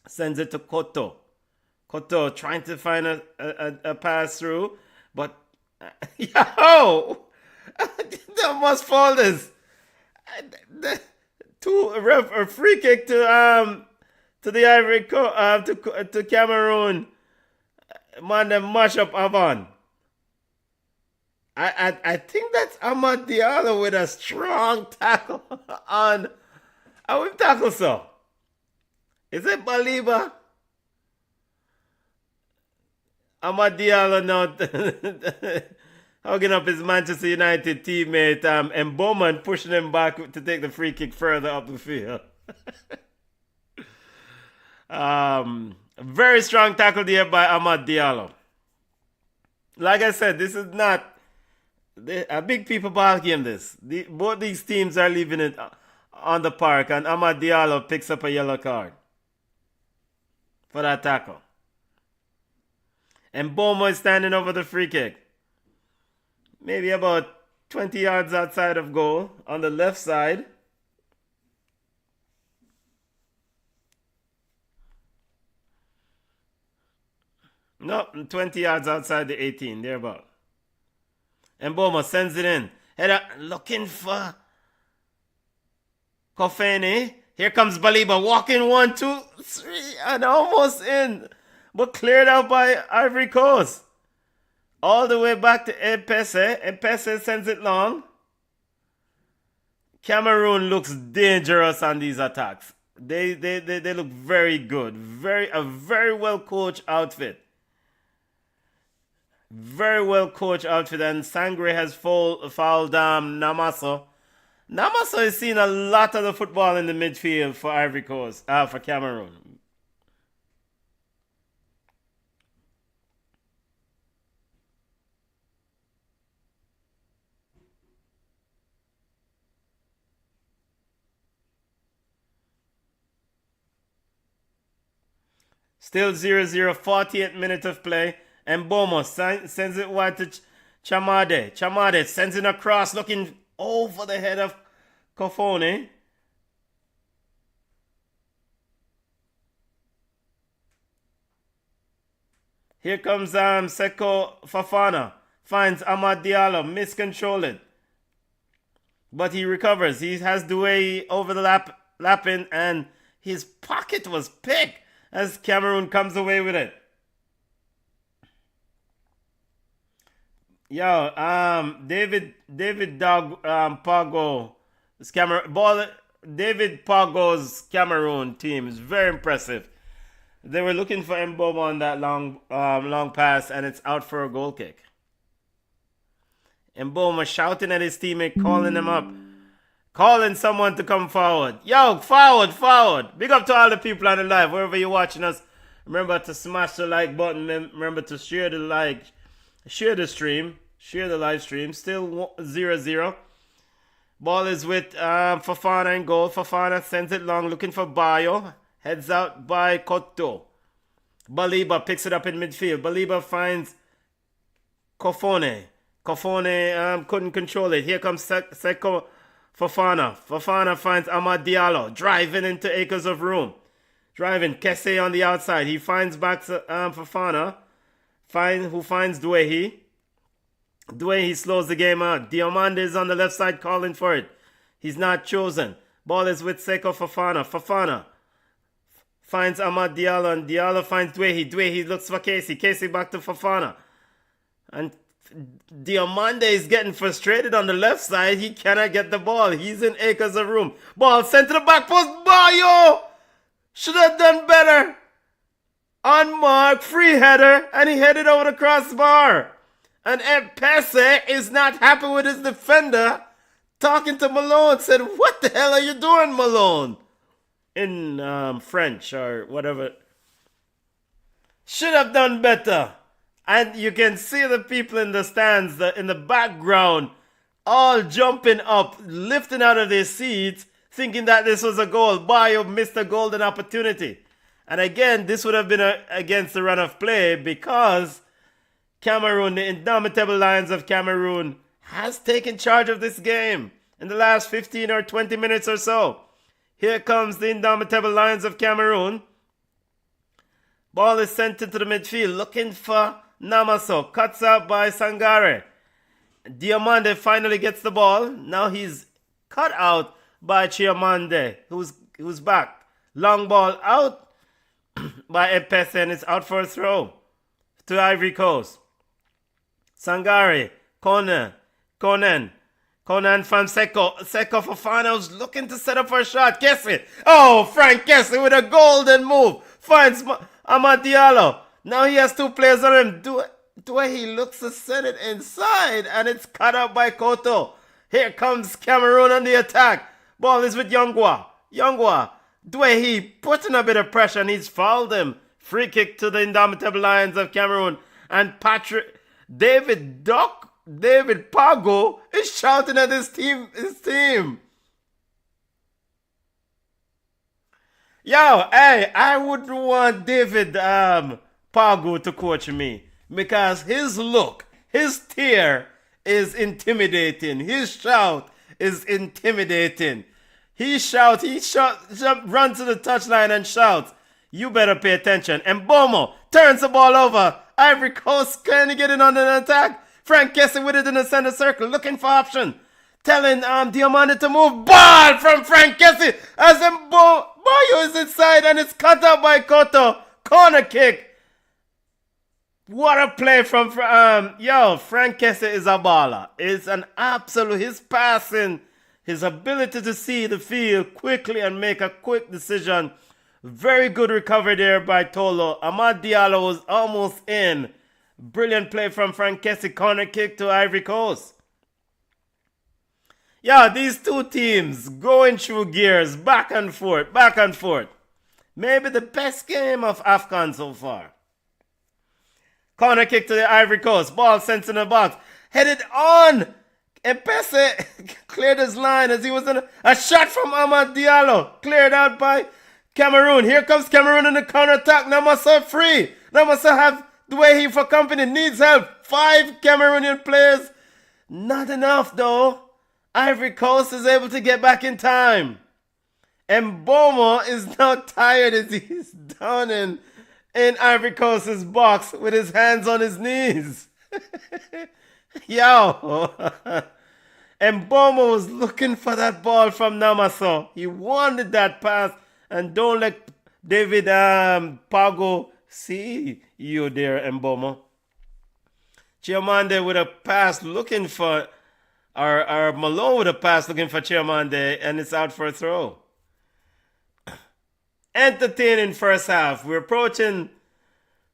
sends it to Koto. Koto trying to find a pass through, but yo, that must fall this. A free kick to the Ivory Coast to Cameroon. Man, them mash up Avon. I think that's Amad Diallo with a strong tackle on. I would tackle so. Is it Baliba? Amad Diallo now hugging up his Manchester United teammate and Bowman pushing him back to take the free kick further up the field. Very strong tackle there by Amad Diallo. Like I said, this is not a big people ball game. Both these teams are leaving it on the park, and Amad Diallo picks up a yellow card for that tackle. And Bomo is standing over the free kick. Maybe about 20 yards outside of goal on the left side. No, 20 yards outside the 18, thereabout. And Bomo sends it in. Header looking for Kofene. Here comes Baliba walking 1, 2, 3 and almost in. But cleared out by Ivory Coast. All the way back to Epese. Epese sends it long. Cameroon looks dangerous on these attacks. They look very good. A very well coached outfit. Very well coached outfit, and Sangre has fouled Namaso. Namaso is seeing a lot of the football in the midfield for Ivory Coast, for Cameroon. Still 0-0, 48th minute of play. And Bomo sends it wide to Chamade. Chamade sends it across, looking over the head of Kofone. Here comes Seko Fofana. Finds Amad Diallo, miscontrolled. But he recovers. He has Douay over the lapping, and his pocket was picked as Cameroon comes away with it. David Pago, David Pago's Cameroon team is very impressive. They were looking for Mbomo on that long pass, and it's out for a goal kick. Mbomo shouting at his teammate, calling him up, calling someone to come forward. Yo, forward. Big up to all the people on the live, wherever you're watching us. Remember to smash the like button. Remember to share the stream, share the live stream. Still 0-0. Ball is with Fofana in goal. Fofana sends it long, looking for Bayo. Heads out by Koto. Baliba picks it up in midfield. Baliba finds Kofone. Kofone couldn't control it. Here comes Seko Fofana. Fofana finds Amad Diallo. Driving into acres of room. Driving. Kesse on the outside. He finds back Fofana. Who finds Douay. Douay slows the game out. Diomande is on the left side calling for it. He's not chosen. Ball is with Seko Fofana. Fofana finds Amad Diallo, and Diallo finds Douay. Douay looks for Casey. Casey back to Fofana. And Diomande is getting frustrated on the left side. He cannot get the ball. He's in acres of room. Ball sent to the back post. Bayo should have done better. On mark, free header, and he headed over the crossbar. And Mpese is not happy with his defender. Talking to Malone, said, "What the hell are you doing, Malone?" In French or whatever. Should have done better. And you can see the people in the stands, in the background, all jumping up, lifting out of their seats, thinking that this was a goal. Bayo missed a golden opportunity. And again, this would have been against the run of play because Cameroon, the indomitable Lions of Cameroon, has taken charge of this game in the last 15 or 20 minutes or so. Here comes the indomitable Lions of Cameroon. Ball is sent into the midfield, looking for Namaso. Cuts out by Sangare. Diomande finally gets the ball. Now he's cut out by Chiamande, who's back. Long ball out by Mpese, and it's out for a throw to Ivory Coast. Sangare, Conan from Seko Fofana was looking to set up for a shot. Kesse. Oh, Frank Kesse with a golden move. Finds Amad Diallo. Now he has two players on him. He looks to send it inside, and it's cut out by Koto. Here comes Cameroon on the attack. Ball is with Yongwa. He putting a bit of pressure, and he's fouled him. Free kick to the indomitable Lions of Cameroon. And David Pago is shouting at his team. I wouldn't want David Pago to coach me because his look, his tear is intimidating. His shout is intimidating. He runs to the touchline and shouts, "You better pay attention." And Bomo turns the ball over. Ivory Coast can't get in on an attack. Frank Kesse with it in the center circle, looking for option. Telling Diomande to move. Ball from Frank Kesse as Bayo is inside, and it's cut out by Koto. Corner kick. What a play from Frank Kesse is a baller. It's an absolute, his passing, his ability to see the field quickly and make a quick decision. Very good recovery there by Tolo. Amad Diallo was almost in. Brilliant play from Frank Kesse. Corner kick to Ivory Coast. These two teams going through gears, back and forth. Maybe the best game of AFCON so far. Corner kick to the Ivory Coast. Ball sent in the box. Headed on. Mpese cleared his line as he was in a shot from Amad Diallo. Cleared out by Cameroon. Here comes Cameroon in the counter attack. Namasa free. Namasa have the way he for company. Needs help. 5 Cameroonian players. Not enough though. Ivory Coast is able to get back in time. Mbomo is now tired as he's down in Ivory Coast's box with his hands on his knees. Yo. Mbomo was looking for that ball from Namaso. He wanted that pass. And don't let David Pago see you there, Mbomo. Chiamande with a pass looking for, or Malone with a pass looking for Chiamande, and it's out for a throw. Entertaining first half. We're approaching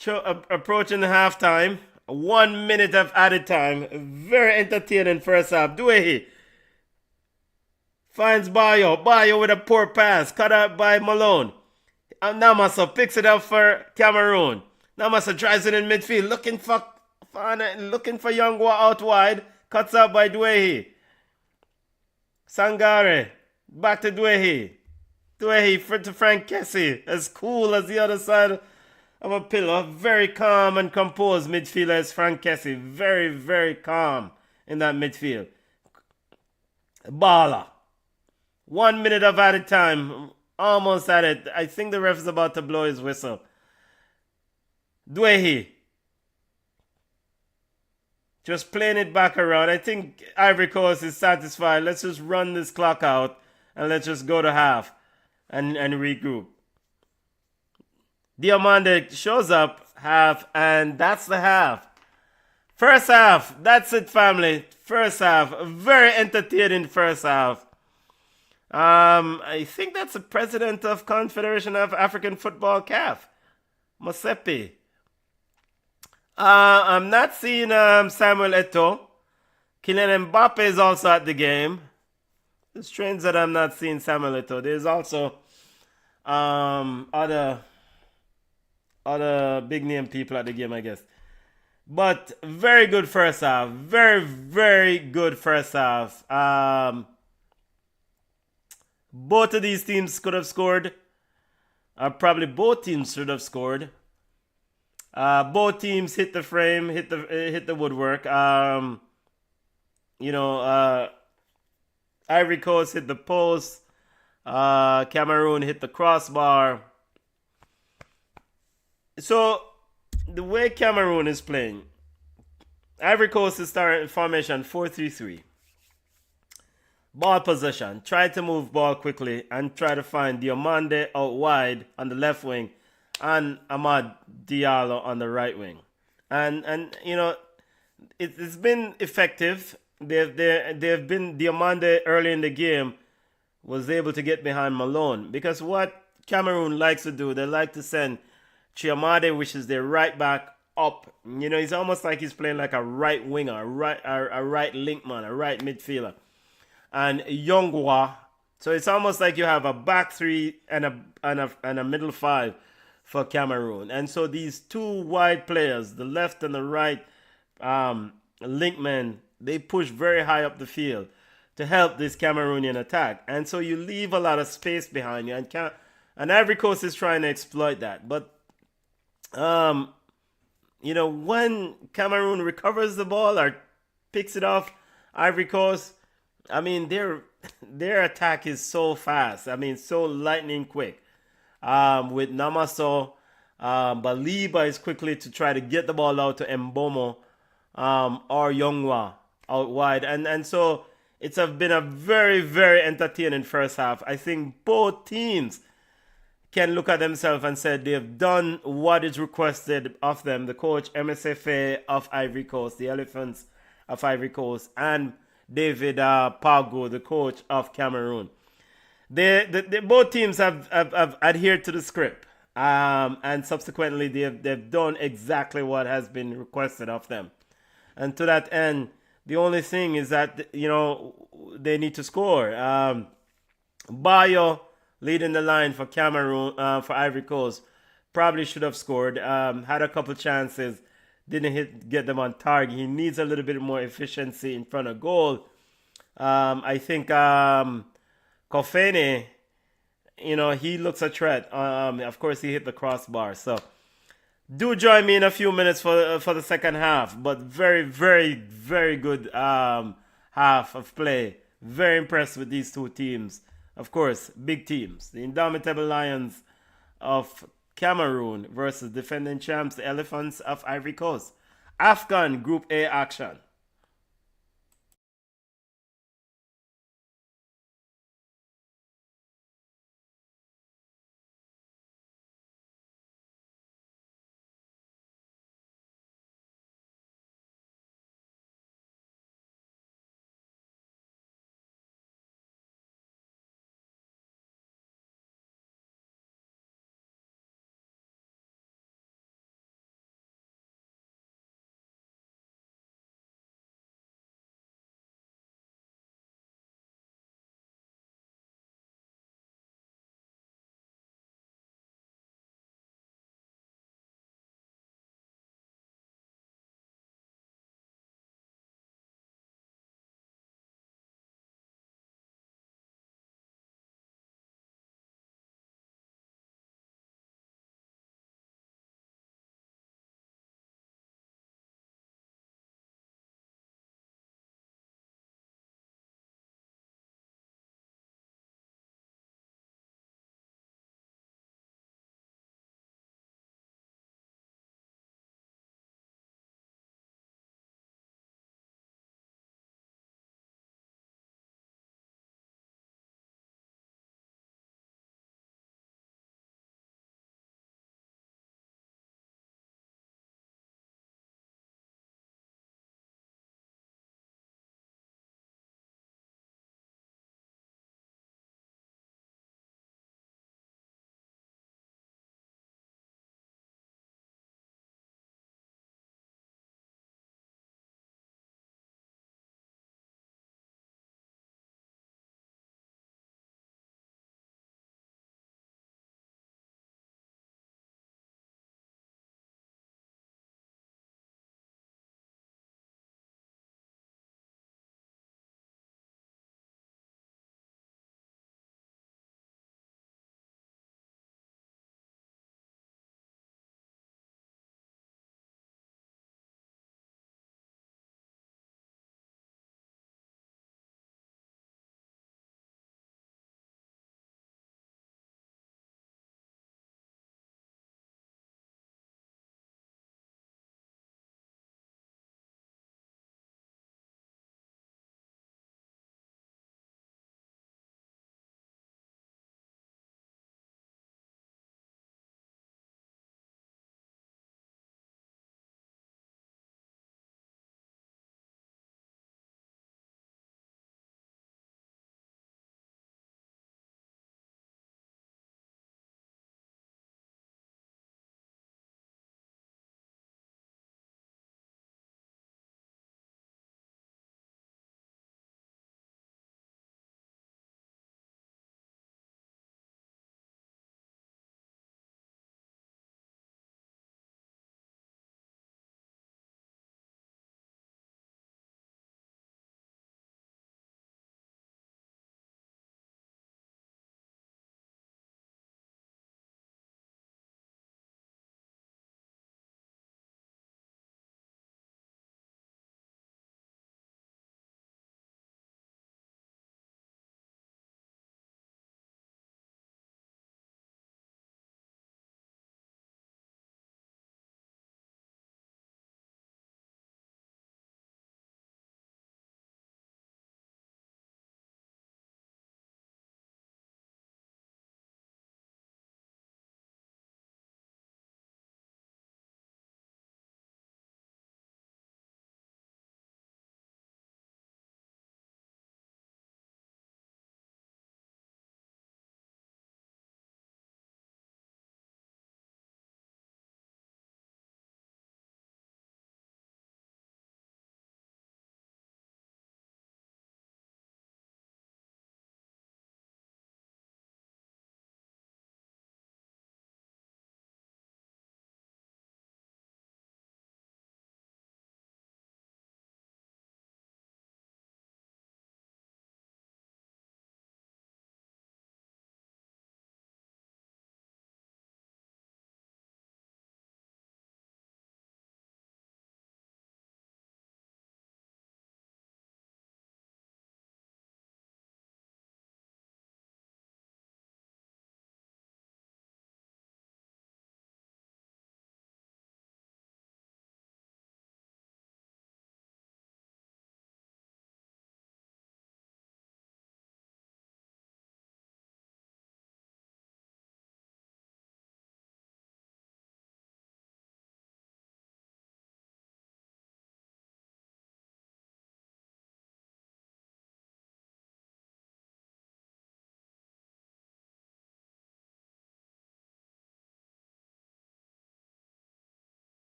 halftime. 1 minute of added time. Very entertaining first half. Duehi finds Bayo. Bayo with a poor pass. Cut out by Malone. Namasa picks it up for Cameroon. Namasa drives it in midfield. Looking for Yongwa out wide. Cuts out by Duehi. Sangare. Back to Duehi. Duehi to Frank Kessie. As cool as the other side of a pillar. Very calm and composed midfielder is Frank Kessie. Very, very calm in that midfield. Bala. 1 minute of added time. Almost at it. I think the ref is about to blow his whistle. Duehi. Just playing it back around. I think Ivory Coast is satisfied. Let's just run this clock out and let's just go to half and regroup. Diamande shows up half, and that's the half. First half. That's it, family. First half. Very entertaining first half. I think that's the president of Confederation of African Football, CAF, Mosepe. I'm not seeing Samuel Eto'o. Kylian Mbappe is also at the game. It's strange that I'm not seeing Samuel Eto'o. There's also other big name people at the game, I guess. But very good first half. Very, very good first half. Both of these teams could have scored. Probably both teams should have scored. Both teams hit the frame, hit the woodwork. Ivory Coast hit the post. Cameroon hit the crossbar. So the way Cameroon is playing, Ivory Coast is starting formation 4-3-3. Ball possession. Try to move ball quickly and try to find Diomande out wide on the left wing and Amad Diallo on the right wing. And it's been effective. They've been Diomande early in the game was able to get behind Malone, because what Cameroon likes to do, they like to send Chiamade, which is their right back, up. It's almost like he's playing like a right winger, a right link man, a right midfielder. And Yongwa. So it's almost like you have a back three and a middle five for Cameroon. And so these two wide players, the left and the right linkmen, they push very high up the field to help this Cameroonian attack. And so you leave a lot of space behind you. And Ivory Coast is trying to exploit that. But, when Cameroon recovers the ball or picks it off Ivory Coast, I mean, their attack is so fast. I mean, so lightning quick. With Namaso, Baliba is quickly to try to get the ball out to Mbomo or Yongwa out wide. And so it's been a very, very entertaining first half. I think both teams can look at themselves and say they've done what is requested of them. The coach, MSFA of Ivory Coast, the Elephants of Ivory Coast, and David Pago, the coach of Cameroon. Both teams have adhered to the script, and subsequently they've done exactly what has been requested of them. And to that end, the only thing is that they need to score. Bayo leading the line for Cameroon, for Ivory Coast, probably should have scored. Had a couple chances. Didn't get them on target. He needs a little bit more efficiency in front of goal. I think Kofene he looks a threat. Of course, he hit the crossbar. So do join me in a few minutes for the second half. But very, very, very good half of play. Very impressed with these two teams. Of course, big teams. The Indomitable Lions of Cameroon versus defending champs, the Elephants of Ivory Coast. AFCON Group A action.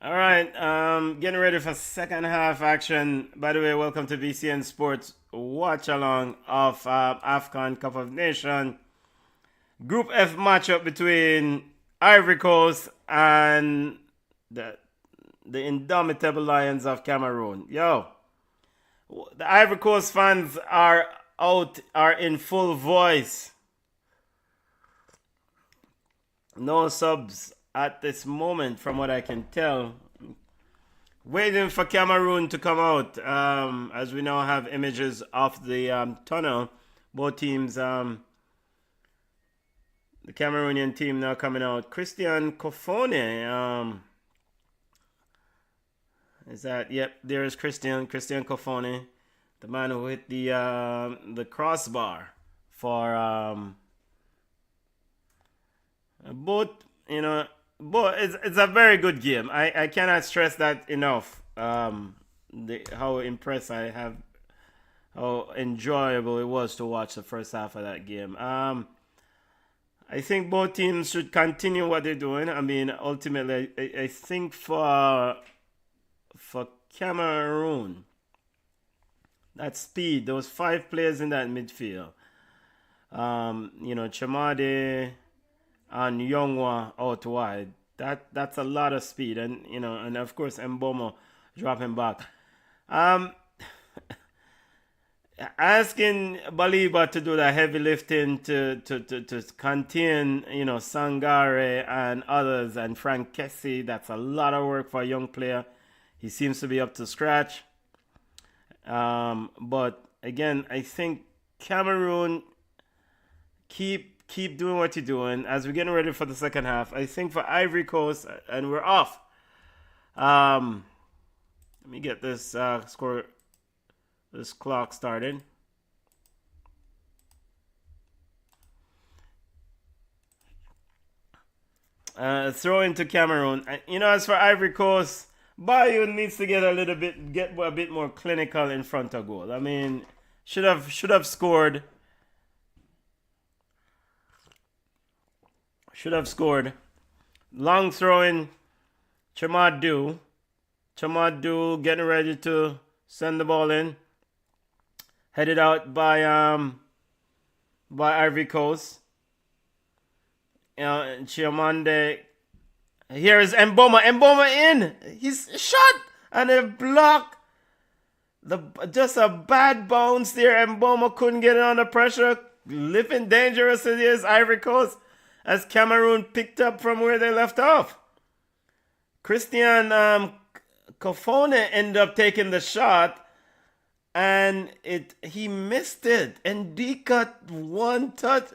All right, getting ready for second half action. By the way, welcome to BCN Sports watch along of AFCON Cup of Nations Group F matchup between Ivory Coast and the indomitable Lions of Cameroon. Yo, the Ivory Coast fans are in full voice. No subs at this moment, from what I can tell. Waiting for Cameroon to come out, as we now have images of the tunnel. Both teams, the Cameroonian team now coming out. Christian Kofone, is that? Yep, there's Christian Kofone, the man who hit the crossbar for both, but it's a very good game. I cannot stress that enough. How impressed I have, how enjoyable it was to watch the first half of that game. I think both teams should continue what they're doing. I mean, ultimately, I think for Cameroon, that speed, those 5 players in that midfield, Chamade and Youngwa out wide. That's a lot of speed, and of course Mbomo dropping back. Asking Baliba to do the heavy lifting to contain Sangare and others and Frank Kessie, that's a lot of work for a young player. He seems to be up to scratch. But again, I think Cameroon keep doing what you're doing as we're getting ready for the second half. I think for Ivory Coast, and we're off. Let me get this clock started. Throw into Cameroon. As for Ivory Coast, Bayou needs to get a bit more clinical in front of goal. I mean, should have scored. Should have scored. Long throwing. Chamadu getting ready to send the ball in. Headed out by Ivory Coast. Chiamande. Here is Mboma. Mboma in. He's shot and a block. Just a bad bounce there. Mboma couldn't get it under pressure. Living dangerous it is, Ivory Coast, as Cameroon picked up from where they left off. Christian Kofone ended up taking the shot, and he missed it. And Ndika one touch,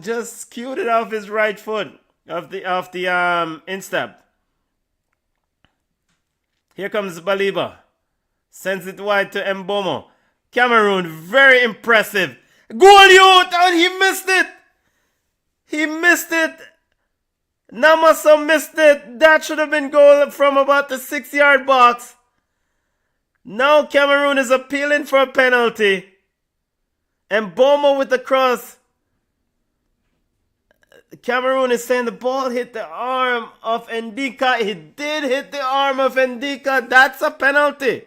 just skewed it off his right foot of the instep. Here comes Baliba, sends it wide to Mbomo. Cameroon, very impressive. Goal youth, and he missed it. He missed it. Namaso missed it. That should have been goal from about the 6-yard box. Now Cameroon is appealing for a penalty. And Bomo with the cross. Cameroon is saying the ball hit the arm of Ndika. It did hit the arm of Ndika. That's a penalty.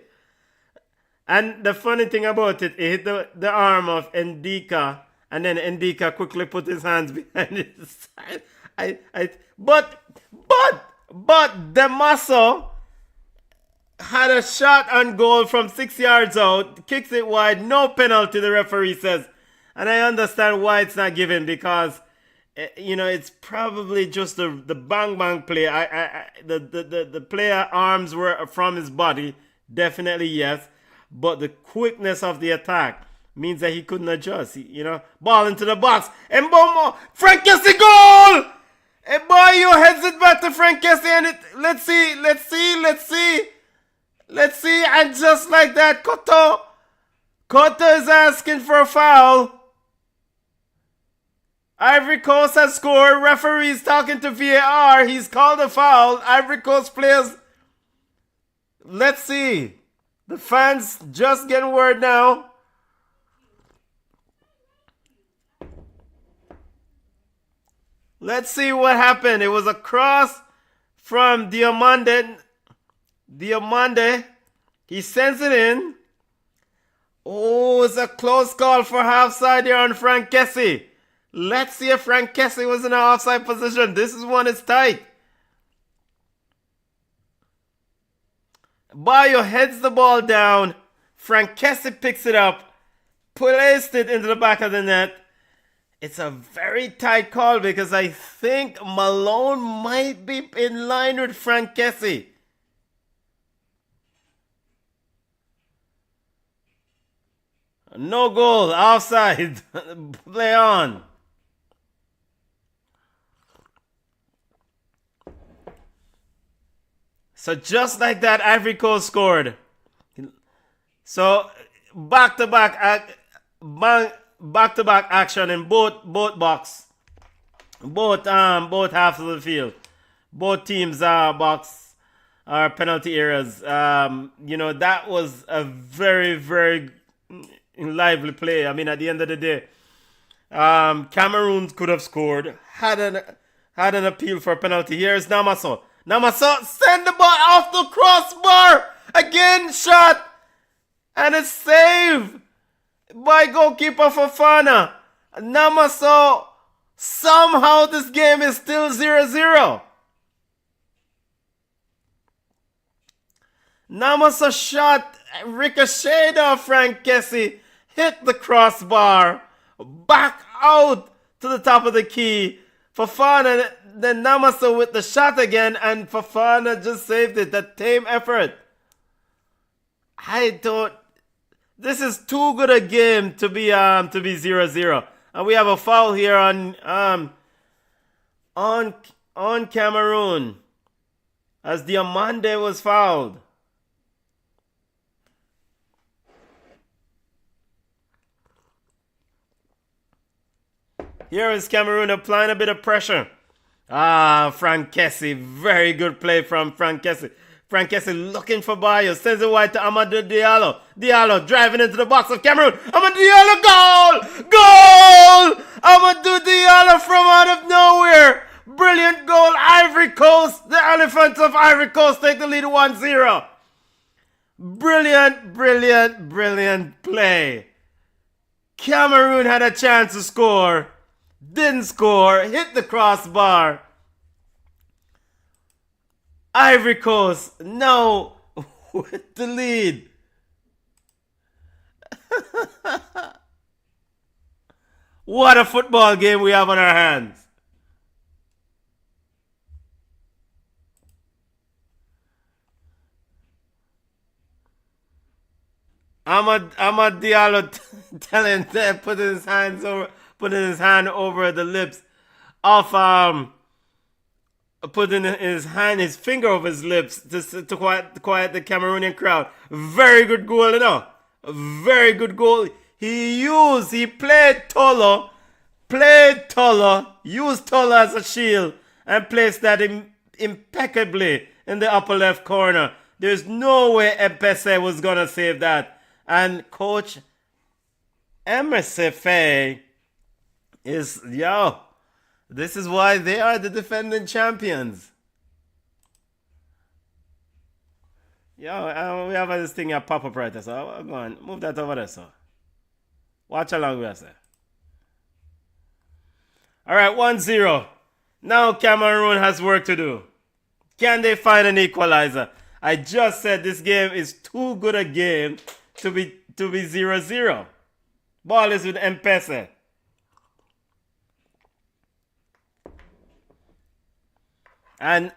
And the funny thing about it hit the arm of Ndika. And then Ndika quickly put his hands behind his side. But Demaso had a shot on goal from 6 yards out, kicks it wide, no penalty, the referee says. And I understand why it's not given, because it's probably just the bang bang play. The player arms were from his body, definitely yes, but the quickness of the attack means that he couldn't adjust. Ball into the box, and boom, Frank Kessie goal! And boy, you heads it back to Frank Kessie, and let's see, and just like that, Koto is asking for a foul. Ivory Coast has scored. Referee's talking to VAR. He's called a foul. Ivory Coast players. Let's see. The fans just getting word now. Let's see what happened. It was a cross from Diamande. Diamande. He sends it in. Oh, it's a close call for half side here on Frank Kessie. Let's see if Frank Kessie was in an offside position. This is one is tight. Bayo heads the ball down. Frank Kessie picks it up. Placed it into the back of the net. It's a very tight call because I think Malone might be in line with Frank Kessie. No goal, offside. Play on. So just like that, Ivory Coast scored. So back-to-back action in both box, both halves of the field, both teams box or penalty areas. That was a very, very lively play. I mean, at the end of the day, Cameroon could have scored, had an appeal for a penalty. Here's Namaso. Namaso send the ball off the crossbar. Again, shot. And it's saved by goalkeeper Fofana. Namaso, somehow this game is still 0-0. Namaso shot ricocheted off Frank Kessie, hit the crossbar, back out to the top of the key. Fofana, then Namaso with the shot again, and Fofana just saved it. That tame effort. This is too good a game to be 0-0. And we have a foul here on Cameroon as Diamande was fouled. Here is Cameroon applying a bit of pressure. Frank Kessie. Very good play from Frank Kessie. Frank Kessie looking for Bayo. Sends it wide to Amadou Diallo. Diallo driving into the box of Cameroon. Amadou Diallo, goal! Goal! Amadou Diallo from out of nowhere. Brilliant goal. Ivory Coast. The Elephants of Ivory Coast take the lead 1-0. Brilliant, brilliant, brilliant play. Cameroon had a chance to score. Didn't score. Hit the crossbar. Ivory Coast now with the lead. What a football game we have on our hands. Amad Diallo putting his hand over the lips of putting his finger over his lips to quiet the Cameroonian crowd. Very good goal, you know. Very good goal. He played Tolo, used Tolo as a shield, and placed that impeccably in the upper left corner. There's no way Epese was gonna save that. And Coach MSFA is, this is why they are the defending champions. We have this thing here pop up right there, so go on, move that over there, so. Watch along with us there. Alright, 1-0. Now Cameroon has work to do. Can they find an equalizer? I just said this game is too good a game to be 0-0. Ball is with M-Pesa. And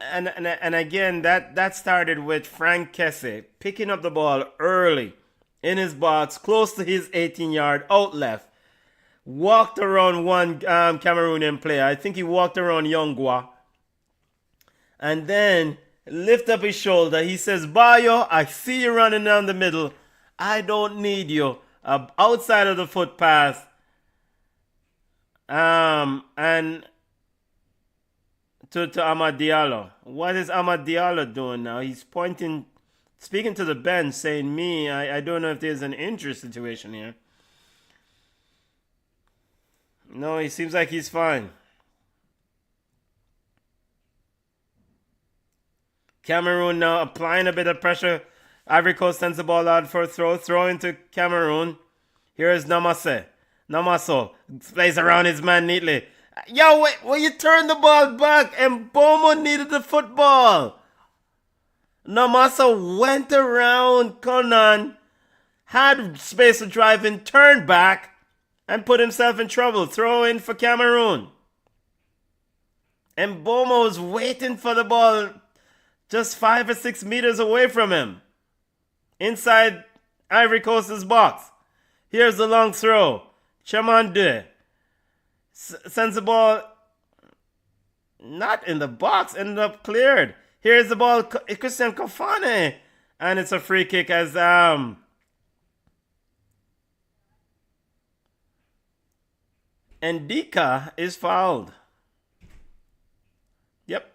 again, that started with Frank Kessie picking up the ball early in his box, close to his 18-yard out left. Walked around one Cameroonian player. I think he walked around Yongwa. And then lift up his shoulder. He says, Bayo, I see you running down the middle. I don't need you. Outside of the footpath. And to Amad Diallo. What is Amad Diallo doing now? He's speaking to the bench, saying, I don't know if there's an injury situation here. No, he seems like he's fine. Cameroon now applying a bit of pressure. Ivory Coast sends the ball out for a throw. Throw into Cameroon. Here is Namase. Namaso plays around his man neatly. Yo, wait, when you turn the ball back and Bomo needed the football. Namasa went around Conan, had space to drive in, turned back, and put himself in trouble. Throw in for Cameroon. And Bomo was waiting for the ball just 5 or 6 meters away from him. Inside Ivory Coast's box. Here's the long throw. Chamande sends the ball not in the box, ended up cleared. Here's the ball, Christian Kofane. And it's a free kick as Ndika is fouled. Yep.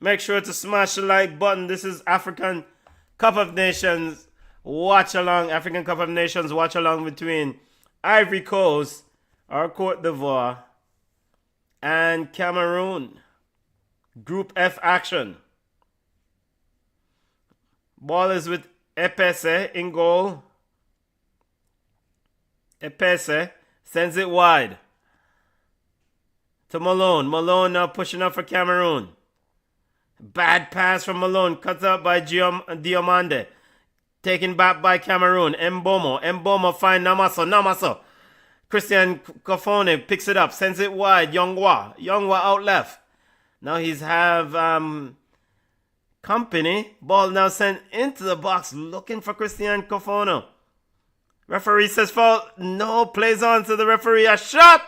Make sure to smash the like button. This is African Cup of Nations watch along. African Cup of Nations watch along between Ivory Coast or Cote d'Ivoire and Cameroon. Group F action. Ball is with Epese in goal. Epese sends it wide to Malone. Malone now pushing up for Cameroon. Bad pass from Malone. Cuts out by Diomande. Taken back by Cameroon. Mbomo. Mbomo find Namaso. Namaso. Christian Kofone picks it up. Sends it wide. Yongwa. Yongwa out left. Now he's have company. Ball now sent into the box. Looking for Christian Kofono. Referee says foul. No. Plays on to the referee. A shot.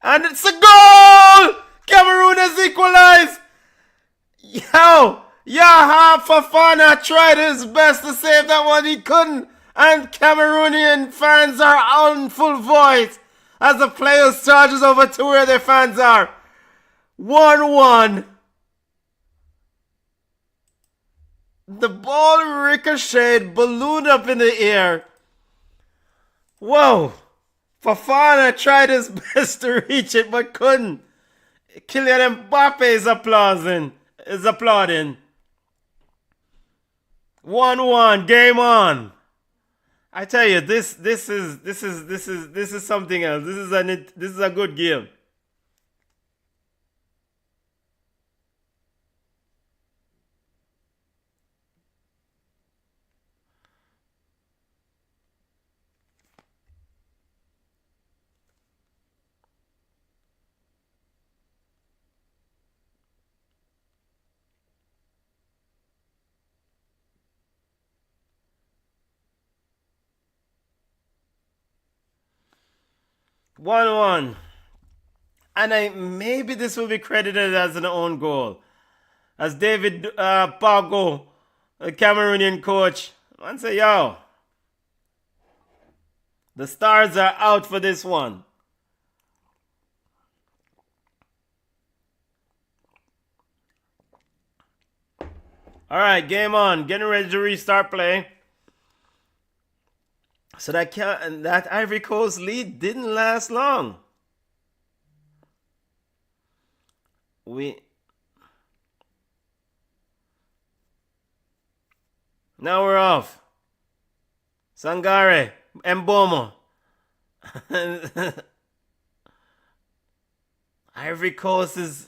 And it's a goal. Cameroon has equalized. Yo, Yaha Fafana tried his best to save that one. He couldn't. And Cameroonian fans are on full voice as the players charges over to where their fans are. 1-1. The ball ricocheted, ballooned up in the air. Whoa. Fafana tried his best to reach it but couldn't. Kylian Mbappe is applauding. 1-1, game on. I tell you, this is something else. This is a good game. One. And maybe this will be credited as an own goal. As David Pago, the Cameroonian coach, man say, yo, the stars are out for this one. All right, game on. Getting ready to restart play. So that Ivory Coast lead didn't last long. Now we're off. Sangare, Mbomo. Ivory Coast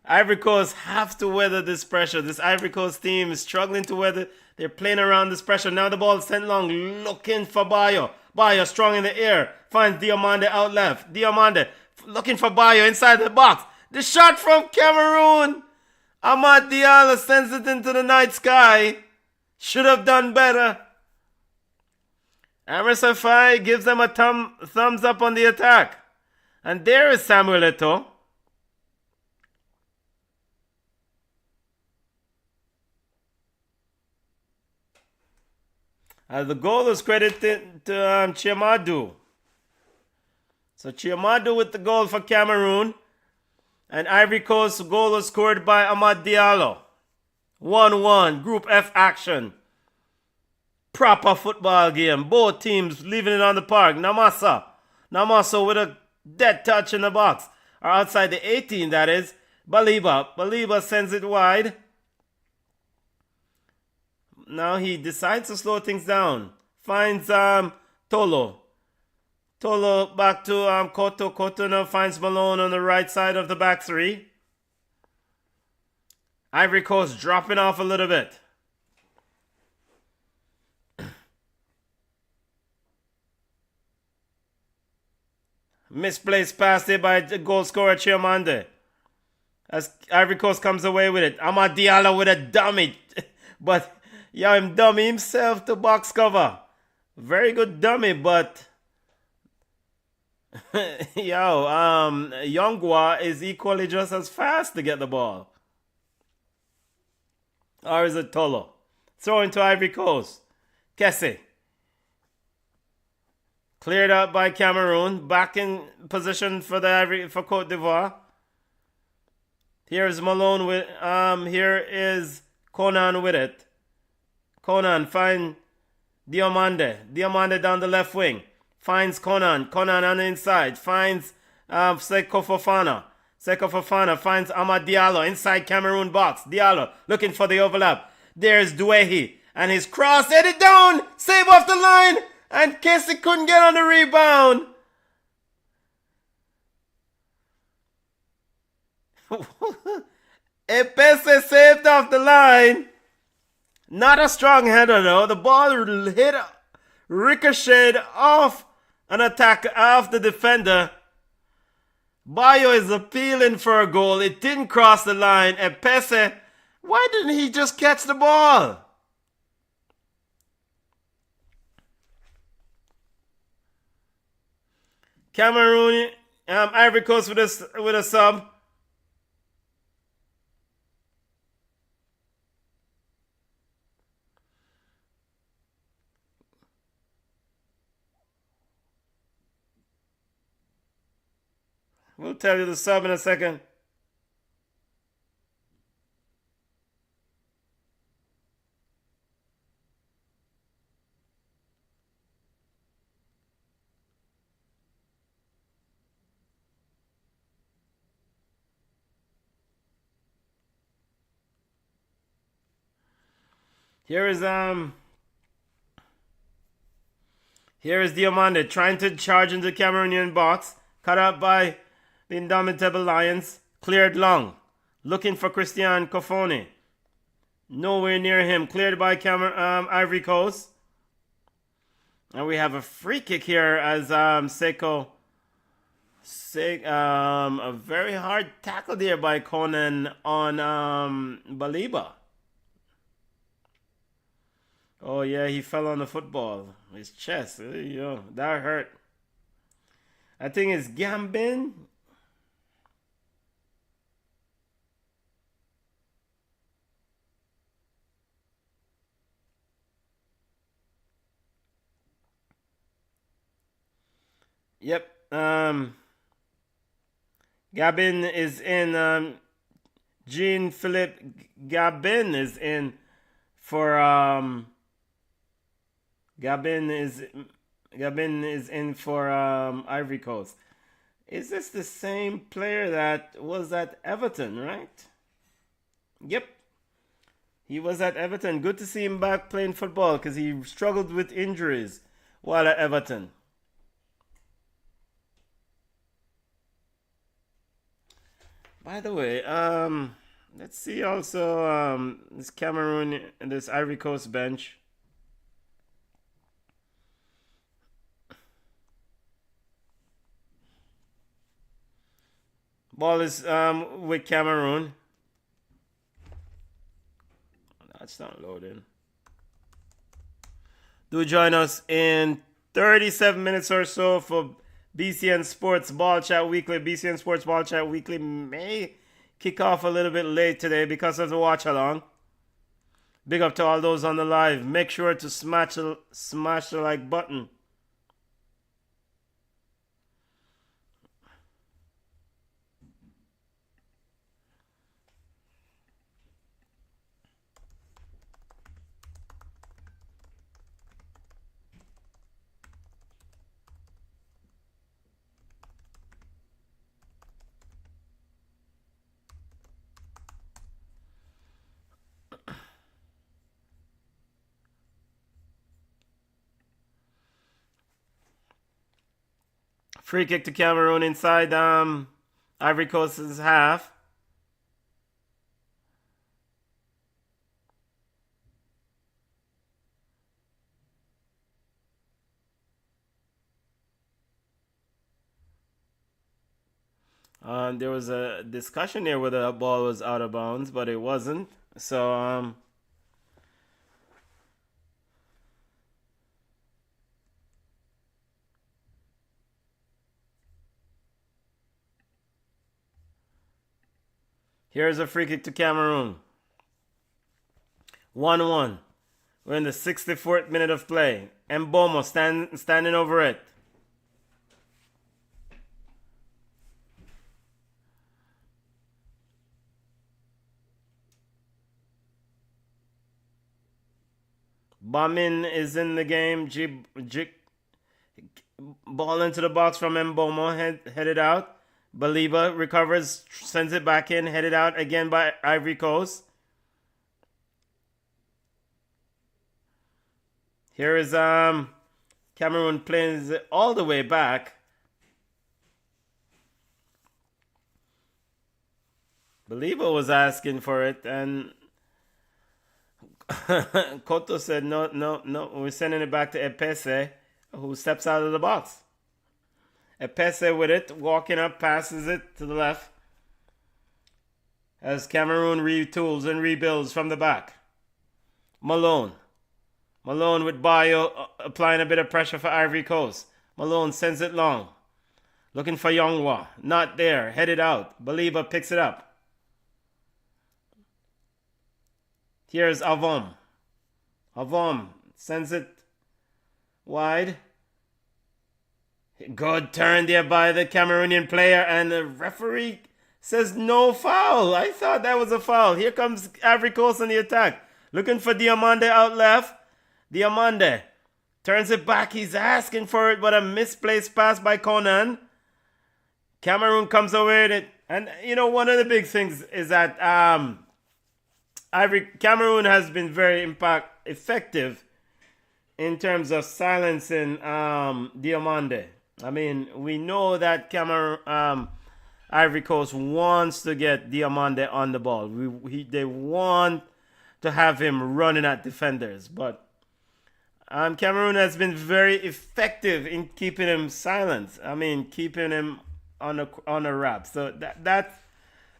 have to weather this pressure. This Ivory Coast team is struggling to weather. They're playing around this pressure. Now the ball is sent long, looking for Bayo. Bayo strong in the air. Finds Diomande out left. Diomande looking for Bayo inside the box. The shot from Cameroon. Amad Diallo sends it into the night sky. Should have done better. Emerson Faye gives them a thumbs up on the attack. And there is Samuel Eto'o. The goal is credited to Chiamadu. So Chiamadu with the goal for Cameroon. And Ivory Coast's goal was scored by Amad Diallo. 1-1, Group F action. Proper football game. Both teams leaving it on the park. Namasa Namaso with a dead touch in the box. Or outside the 18, that is. Baliba sends it wide. Now he decides to slow things down. Finds Tolo. Tolo back to Koto. Koto now finds Malone on the right side of the back three. Ivory Coast dropping off a little bit. Misplaced pass there by the goal scorer Chiamande. As Ivory Coast comes away with it. Amad Diallo with a dummy. But him dummy himself to box cover. Very good dummy, but Yongwa is equally just as fast to get the ball. Or is it Tolo? Throw into Ivory Coast. Kessie. Cleared out by Cameroon. Back in position for Cote d'Ivoire. Here's Malone with here is Conan with it. Conan find Diomande. Diomande down the left wing. Finds Conan. Conan on the inside. Finds Seko Fofana. Seko Fofana finds Amad Diallo inside Cameroon box. Diallo looking for the overlap. There's Duehi. And his cross headed down. Save off the line. And Casey couldn't get on the rebound. Epese saved off the line. Not a strong header though. The ball hit, ricocheted off an attack off the defender. Bayo is appealing for a goal. It didn't cross the line. Epese, why didn't he just catch the ball? Cameroon, Ivory Coast with a sub. We'll tell you the sub in a second. Here is Diomande trying to charge into the Cameroonian box. Cut out by the indomitable Lions. Cleared long. Looking for Christian Kofone. Nowhere near him. Cleared by Ivory Coast. And we have a free kick here as Seko. A very hard tackle there by Conan on Baliba. Oh yeah, he fell on the football. His chest. That hurt. I think it's Gambin. Yep. Gabin is in. Jean-Philippe Gabin is in for Gabin is in for Ivory Coast. Is this the same player that was at Everton, right? Yep. He was at Everton. Good to see him back playing football because he struggled with injuries while at Everton. By the way, let's see also this Cameroon and this Ivory Coast bench. Ball is with Cameroon. That's not loading. Do join us in 37 minutes or so for BCN Sports Ball Chat Weekly. BCN Sports Ball Chat Weekly may kick off a little bit late today because of the watch along. Big up to all those on the live. Make sure to smash the like button. Free kick to Cameroon inside Ivory Coast's half. There was a discussion there whether the ball was out of bounds, but it wasn't. So here's a free kick to Cameroon. 1-1. We're in the 64th minute of play. Mbomo standing over it. Bamin is in the game. Ball into the box from Mbomo, headed out. Baliba recovers, sends it back in, headed out again by Ivory Coast. Here is Cameroon playing it all the way back. Baliba was asking for it, and Koto said, no, we're sending it back to Epese, who steps out of the box. Epese with it, walking up, passes it to the left, as Cameroon retools and rebuilds from the back. Malone with Bayo applying a bit of pressure for Ivory Coast. Malone sends it long, looking for Yongwa, not there, headed out. Baliba picks it up. Here's Avom. Avom sends it wide. Good turn there by the Cameroonian player, and the referee says no foul. I thought that was a foul. Here comes Ivory Coast on the attack. Looking for Diomande out left. Diomande turns it back. He's asking for it, but a misplaced pass by Conan. Cameroon comes away with it. And, one of the big things is that Cameroon has been very effective in terms of silencing Diomande. I mean, we know that Ivory Coast wants to get Diomande on the ball. They want to have him running at defenders, but Cameroon has been very effective in keeping him silent. I mean, keeping him on a wrap. So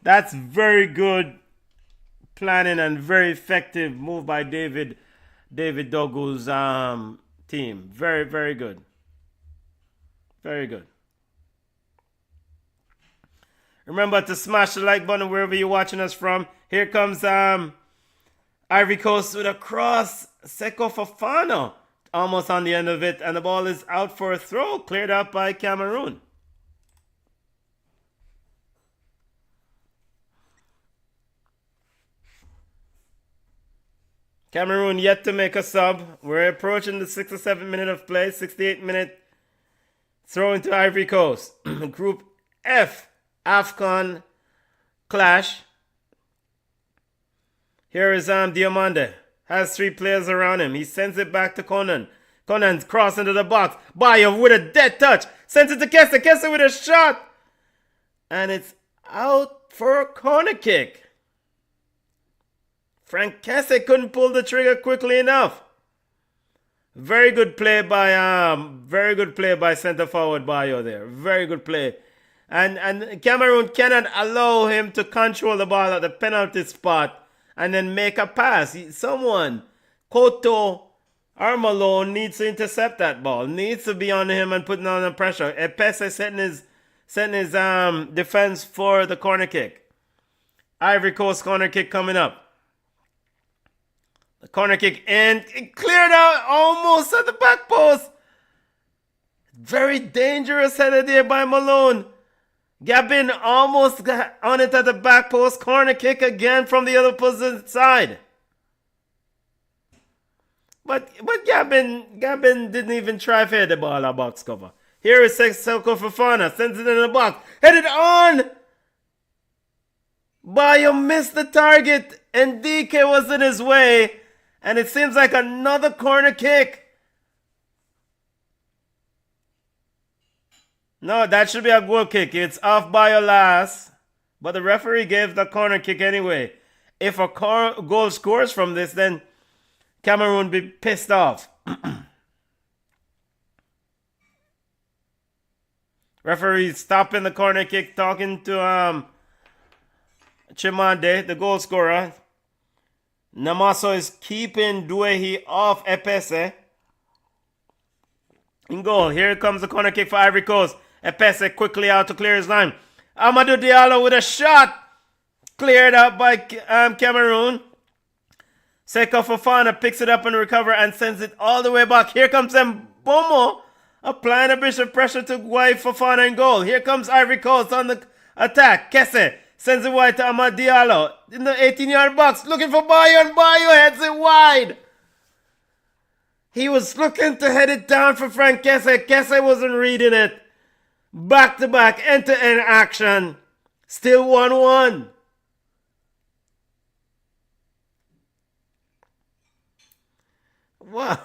that's very good planning and very effective move by David Dogu's team. Very, very good. Very good. Remember to smash the like button wherever you're watching us from. Here comes Ivory Coast with a cross. Seko Fofana almost on the end of it, and the ball is out for a throw, cleared up by Cameroon. Cameroon yet to make a sub. We're approaching the 6 or 7 minute of play. 68 minute throw into Ivory Coast. Group F, AFCON clash. Here is Diomande. Has 3 players around him. He sends it back to Conan. Conan's cross into the box. Bayo with a dead touch. Sends it to Kessa. Kessa with a shot. And it's out for a corner kick. Frank Kesse couldn't pull the trigger quickly enough. Very good play by centre forward Bayo there. Very good play. And Cameroon cannot allow him to control the ball at the penalty spot and then make a pass. Someone, Koto or Malone, needs to intercept that ball. Needs to be on him and putting on the pressure. Epese setting his defense for the corner kick. Ivory Coast corner kick coming up. The corner kick and it cleared out almost at the back post. Very dangerous header there by Malone. Gabin almost got on it at the back post. Corner kick again from the other opposite side. But Gabin didn't even try to hit the ball at box cover. Here is Seko Fofana. Sends it in the box. Headed on. Bayo missed the target and DK was in his way. And it seems like another corner kick. No, that should be a goal kick. It's off by your last. But the referee gave the corner kick anyway. If a goal scores from this, then Cameroon be pissed off. Referee stopping the corner kick, talking to Chimande, the goal scorer. Namaso is keeping Duehi off Epese. In goal. Here comes the corner kick for Ivory Coast. Epese quickly out to clear his line. Amadou Diallo with a shot. Cleared out by Cameroon. Seko Fofana picks it up and recover and sends it all the way back. Here comes Mbomo applying a bit of pressure to Guy Fofana in goal. Here comes Ivory Coast on the attack. Kese sends it wide to Amadou Diallo in the 18-yard box. Looking for Bayo and Bayo heads it wide. He was looking to head it down for Frank Kese. Kese wasn't reading it. Back to back, end-to-end action. Still 1-1. Wow.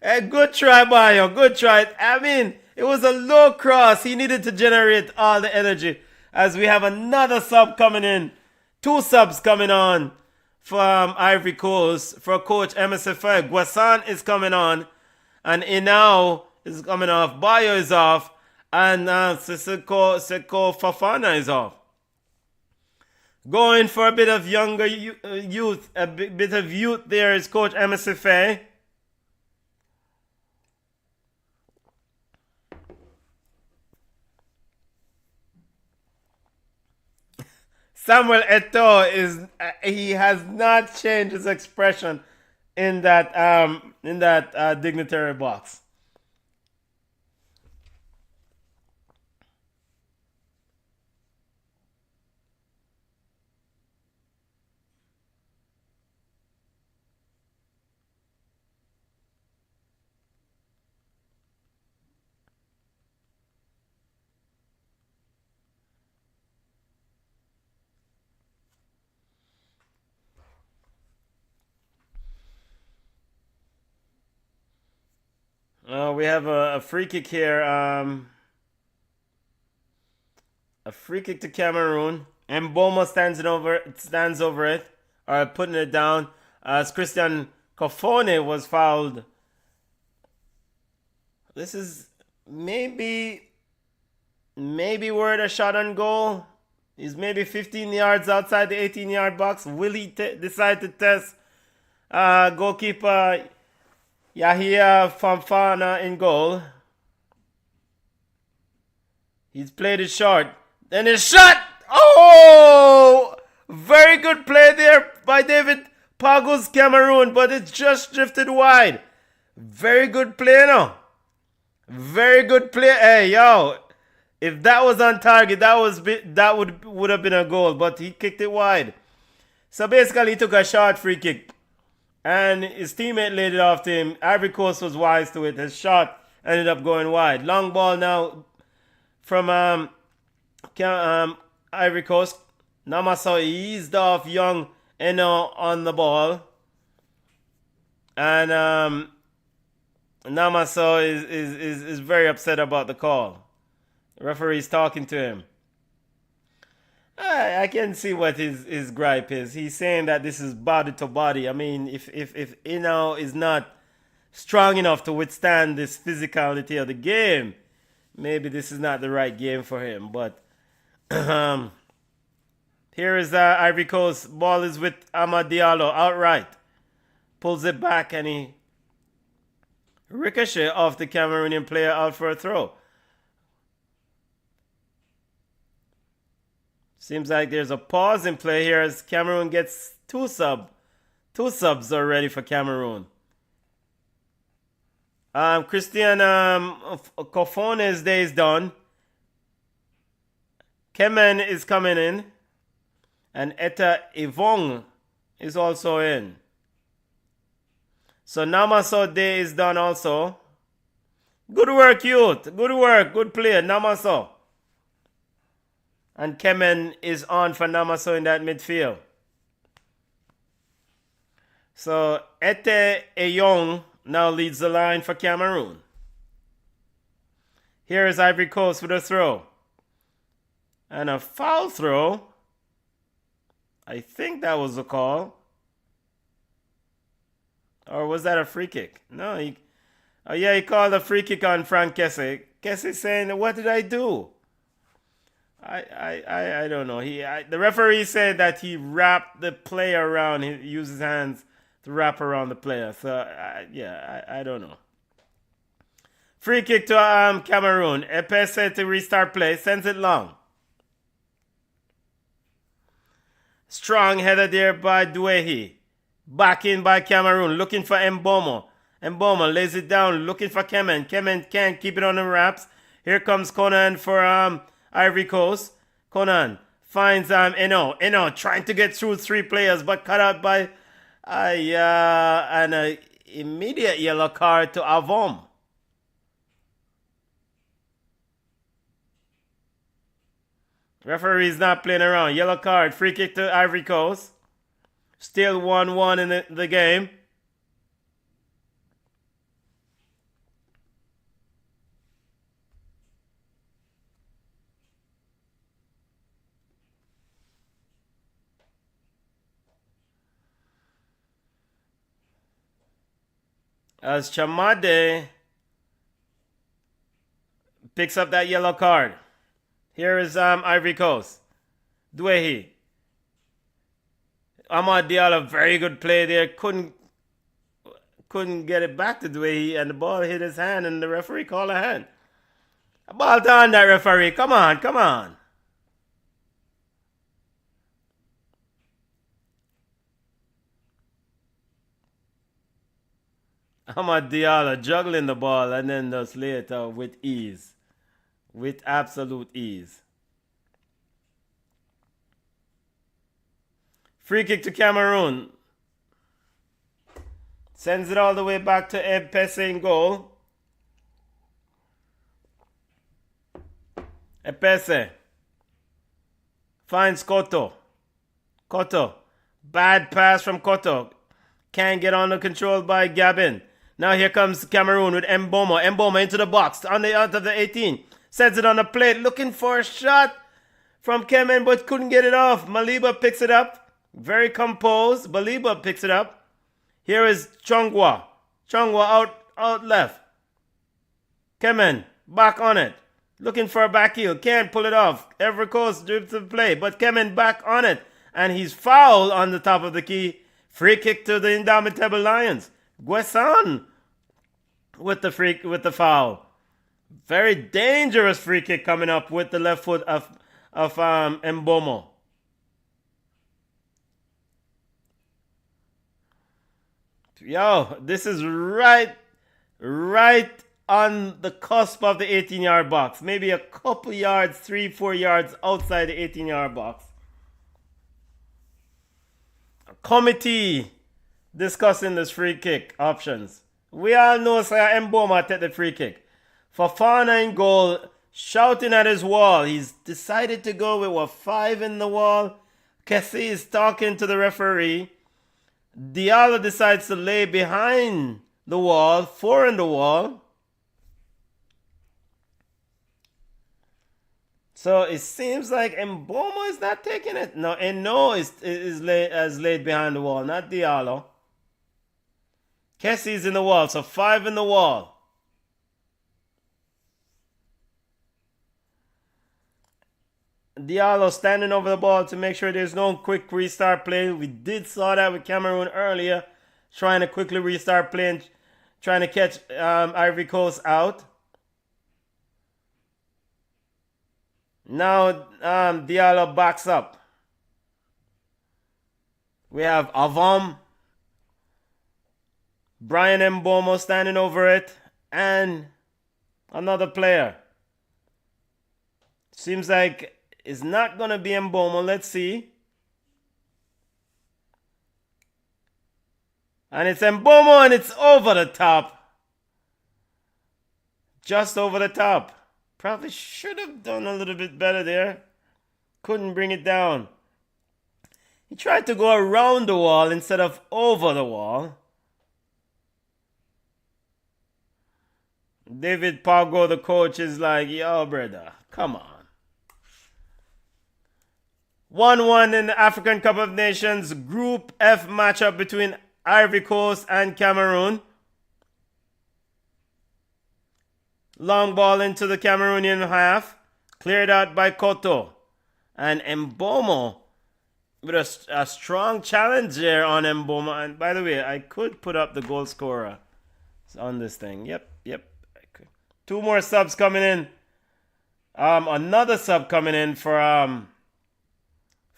A good try, Bayo. Good try. I mean, it was a low cross. He needed to generate all the energy as we have another sub coming in. 2 subs coming on from Ivory Coast for Coach MSFA. Guasan is coming on. And Inao is coming off. Bayo is off. And Seko Fafana is off. Going for a bit of younger youth. A bit of youth there is Coach MSFA. Samuel Eto'o he has not changed his expression in that dignitary box. We have a free kick here. A free kick to Cameroon. And Boma stands over it. Putting it down. As Christian Kofone was fouled. This is maybe worth a shot on goal. He's maybe 15 yards outside the 18-yard box. Will he decide to test goalkeeper Yahia Fofana in goal? He's played it short. Then his shot! Oh! Very good play there by David Pagos Cameroon, but it just drifted wide. Very good play now. Very good play. Hey, yo. If that was on target, that would have been a goal, but he kicked it wide. So basically, he took a short free kick. And his teammate laid it off to him. Ivory Coast was wise to it. His shot ended up going wide. Long ball now from Ivory Coast. Namaso eased off young Eno on the ball. And Namaso is very upset about the call. The referee's talking to him. I can see what his gripe is. He's saying that this is body to body. I mean, if Inao is not strong enough to withstand this physicality of the game, maybe this is not the right game for him. But here is Ivory Coast. Ball is with Amad Diallo outright. Pulls it back and he ricochet off the Cameroonian player out for a throw. Seems like there's a pause in play here as Cameroon gets two subs already for Cameroon. Christian Kofone's day is done. Kemen is coming in. And Eta Ivong is also in. So Namaso day is done also. Good work, youth. Good work. Good play, Namaso. And Kemen is on for Namaso in that midfield. So Ete Eyong now leads the line for Cameroon. Here is Ivory Coast with a throw. And a foul throw. I think that was the call. Or was that a free kick? No, he called a free kick on Frank Kessie. Kessie saying, what did I do? I don't know. The referee said that he wrapped the player around. He used his hands to wrap around the player. So, I don't know. Free kick to Cameroon. Epese to restart play. Sends it long. Strong header there by Duehi. Back in by Cameroon. Looking for Mbomo. Mbomo lays it down. Looking for Kemen. Kemen can't keep it on the wraps. Here comes Conan for Ivory Coast. Conan finds Eno. Eno trying to get through 3 players, but cut out by an immediate yellow card to Avom. Referee's not playing around. Yellow card. Free kick to Ivory Coast. Still 1-1 in the game. As Chamade picks up that yellow card. Here is Ivory Coast. Duehi. Amad Diallo, very good play there. Couldn't get it back to Duehi, and the ball hit his hand, and the referee called a hand. A ball down, that referee. Come on. Amad Diallo juggling the ball and then just lay it out with ease. With absolute ease. Free kick to Cameroon. Sends it all the way back to Epese in goal. Epese finds Koto. Koto. Bad pass from Koto. Can't get under control by Gabin. Now here comes Cameroon with Mbomo. Mbomo into the box. Out of the 18. Sets it on the plate. Looking for a shot from Kemen, but couldn't get it off. Maliba picks it up. Very composed. Maliba picks it up. Here is Chongwa. Chongwa out left. Kemen back on it. Looking for a back heel. Can't pull it off. Ivory Coast drips to play. But Kemen back on it. And he's fouled on the top of the key. Free kick to the Indomitable Lions. Guesson with the foul. Very dangerous free kick coming up with the left foot of Mbomo. Yo, this is right on the cusp of the 18-yard box. Maybe a couple yards, 3-4 yards outside the 18-yard box. A committee discussing this free kick options. We all know Mbomo take the free kick. Fofana in goal, shouting at his wall. He's decided to go with 5 in the wall. Kessie is talking to the referee. Diallo decides to lay behind the wall, 4 in the wall. So it seems like Mbomo is not taking it. No, Eno is laid behind the wall, not Diallo. Kessie's in the wall, so 5 in the wall. Diallo standing over the ball to make sure there's no quick restart play. We did saw that with Cameroon earlier, trying to quickly restart playing, trying to catch Ivory Coast out. Now Diallo backs up. We have Avom, Brian Mbomo standing over it, and another player. Seems like it's not going to be Mbomo. Let's see. And it's Mbomo, and it's over the top. Just over the top. Probably should have done a little bit better there. Couldn't bring it down. He tried to go around the wall instead of over the wall. David Pago, the coach, is like, yo, brother, come on. 1-1 in the African Cup of Nations Group F matchup between Ivory Coast and Cameroon. Long ball into the Cameroonian half. Cleared out by Koto. And Mbomo with a strong challenge there on Mbomo. And by the way, I could put up the goal scorer on this thing. Yep. I could. 2 more subs coming in. Another sub coming in for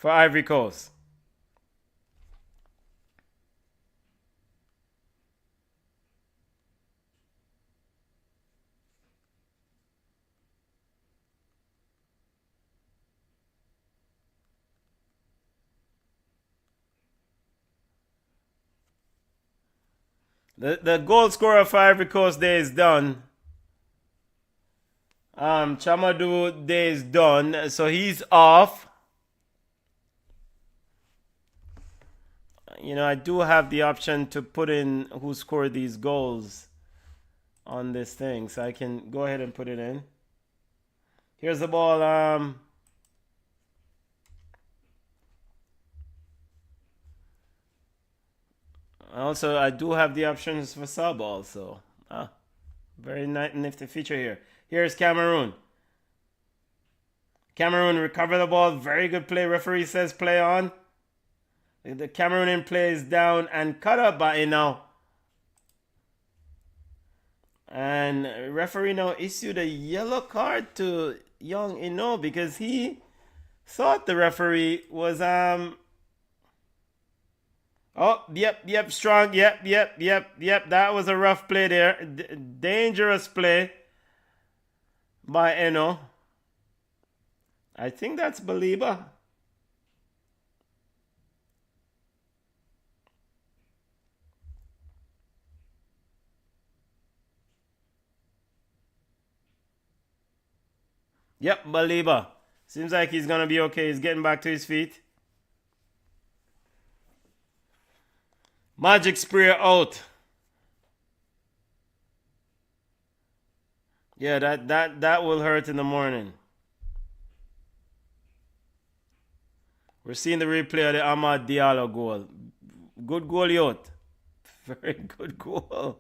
Ivory Coast. The goal scorer for Ivory Coast day is done. Chamadou day is done, so he's off. You know, I do have the option to put in who scored these goals on this thing, so I can go ahead and put it in. Here's the ball. Also, I do have the options for sub also. Very nifty feature here. Here's Cameroon. Cameroon recover the ball. Very good play. Referee says play on. The Cameroonian plays down and cut up by Eno. And referee now issued a yellow card to young Eno because he thought the referee was Oh, yep, strong. Yep. That was a rough play there. Dangerous play by Eno. I think that's Baliba. Yep, Baliba. Seems like he's going to be okay. He's getting back to his feet. Magic spray out. Yeah, that will hurt in the morning. We're seeing the replay of the Amad Diallo goal. Good goal, Yot. Very good goal.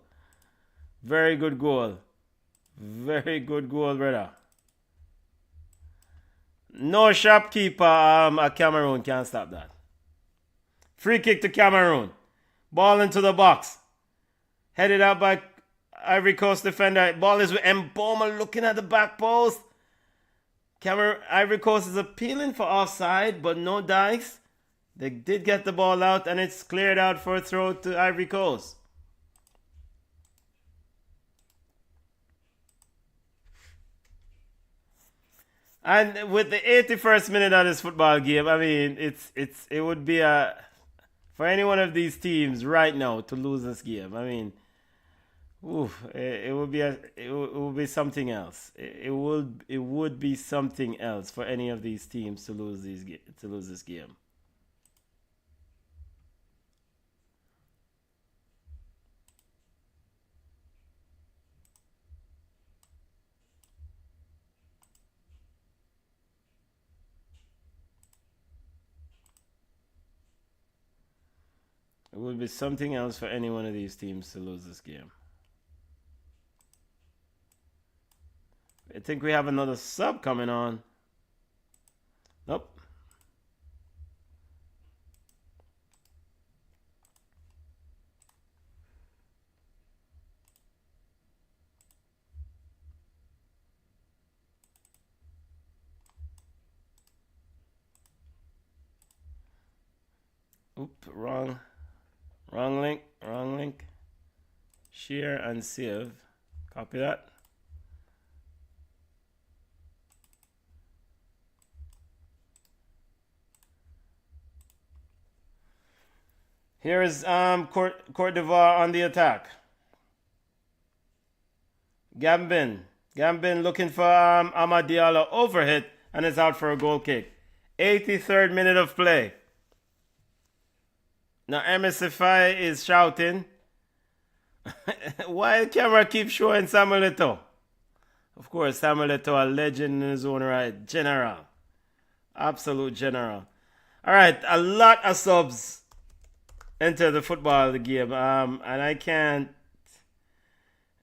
Very good goal. Very good goal, brother. No shopkeeper at Cameroon can stop that. Free kick to Cameroon. Ball into the box. Headed out by Ivory Coast defender. Ball is with Mboma looking at the back post. Ivory Coast is appealing for offside, but no dice. They did get the ball out, and it's cleared out for a throw to Ivory Coast. And with the 81st minute of this football game, I mean, it would be for any one of these teams right now to lose this game. I mean, it would be something else. It would be something else for any of these teams to lose this game. It would be something else for any one of these teams to lose this game. I think we have another sub coming on. Nope. Oop, wrong link. Share and save. Copy that. Here is Cote d'Ivoire on the attack. Gambin looking for Amad Diallo overhit and is out for a goal kick. 83rd minute of play. Now MSFI is shouting. Why the camera keeps showing Samuel Eto'o? Of course, Samuel Eto'o, a legend in his own right. General. Absolute general. All right, a lot of subs enter the football game. And I can't.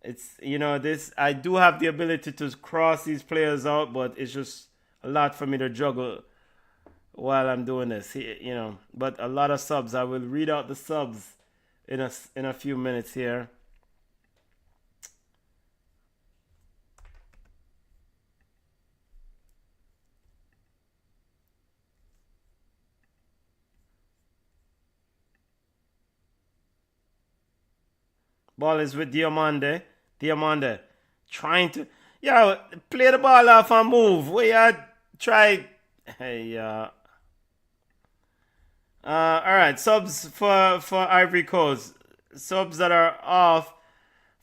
It's, this. I do have the ability to cross these players out, but it's just a lot for me to juggle while I'm doing this. But a lot of subs. I will read out the subs in a few minutes here. Ball is with Diamande. Diamande trying to, play the ball off and move. We try. Hey, all right, subs for Ivory Coast. Subs that are off: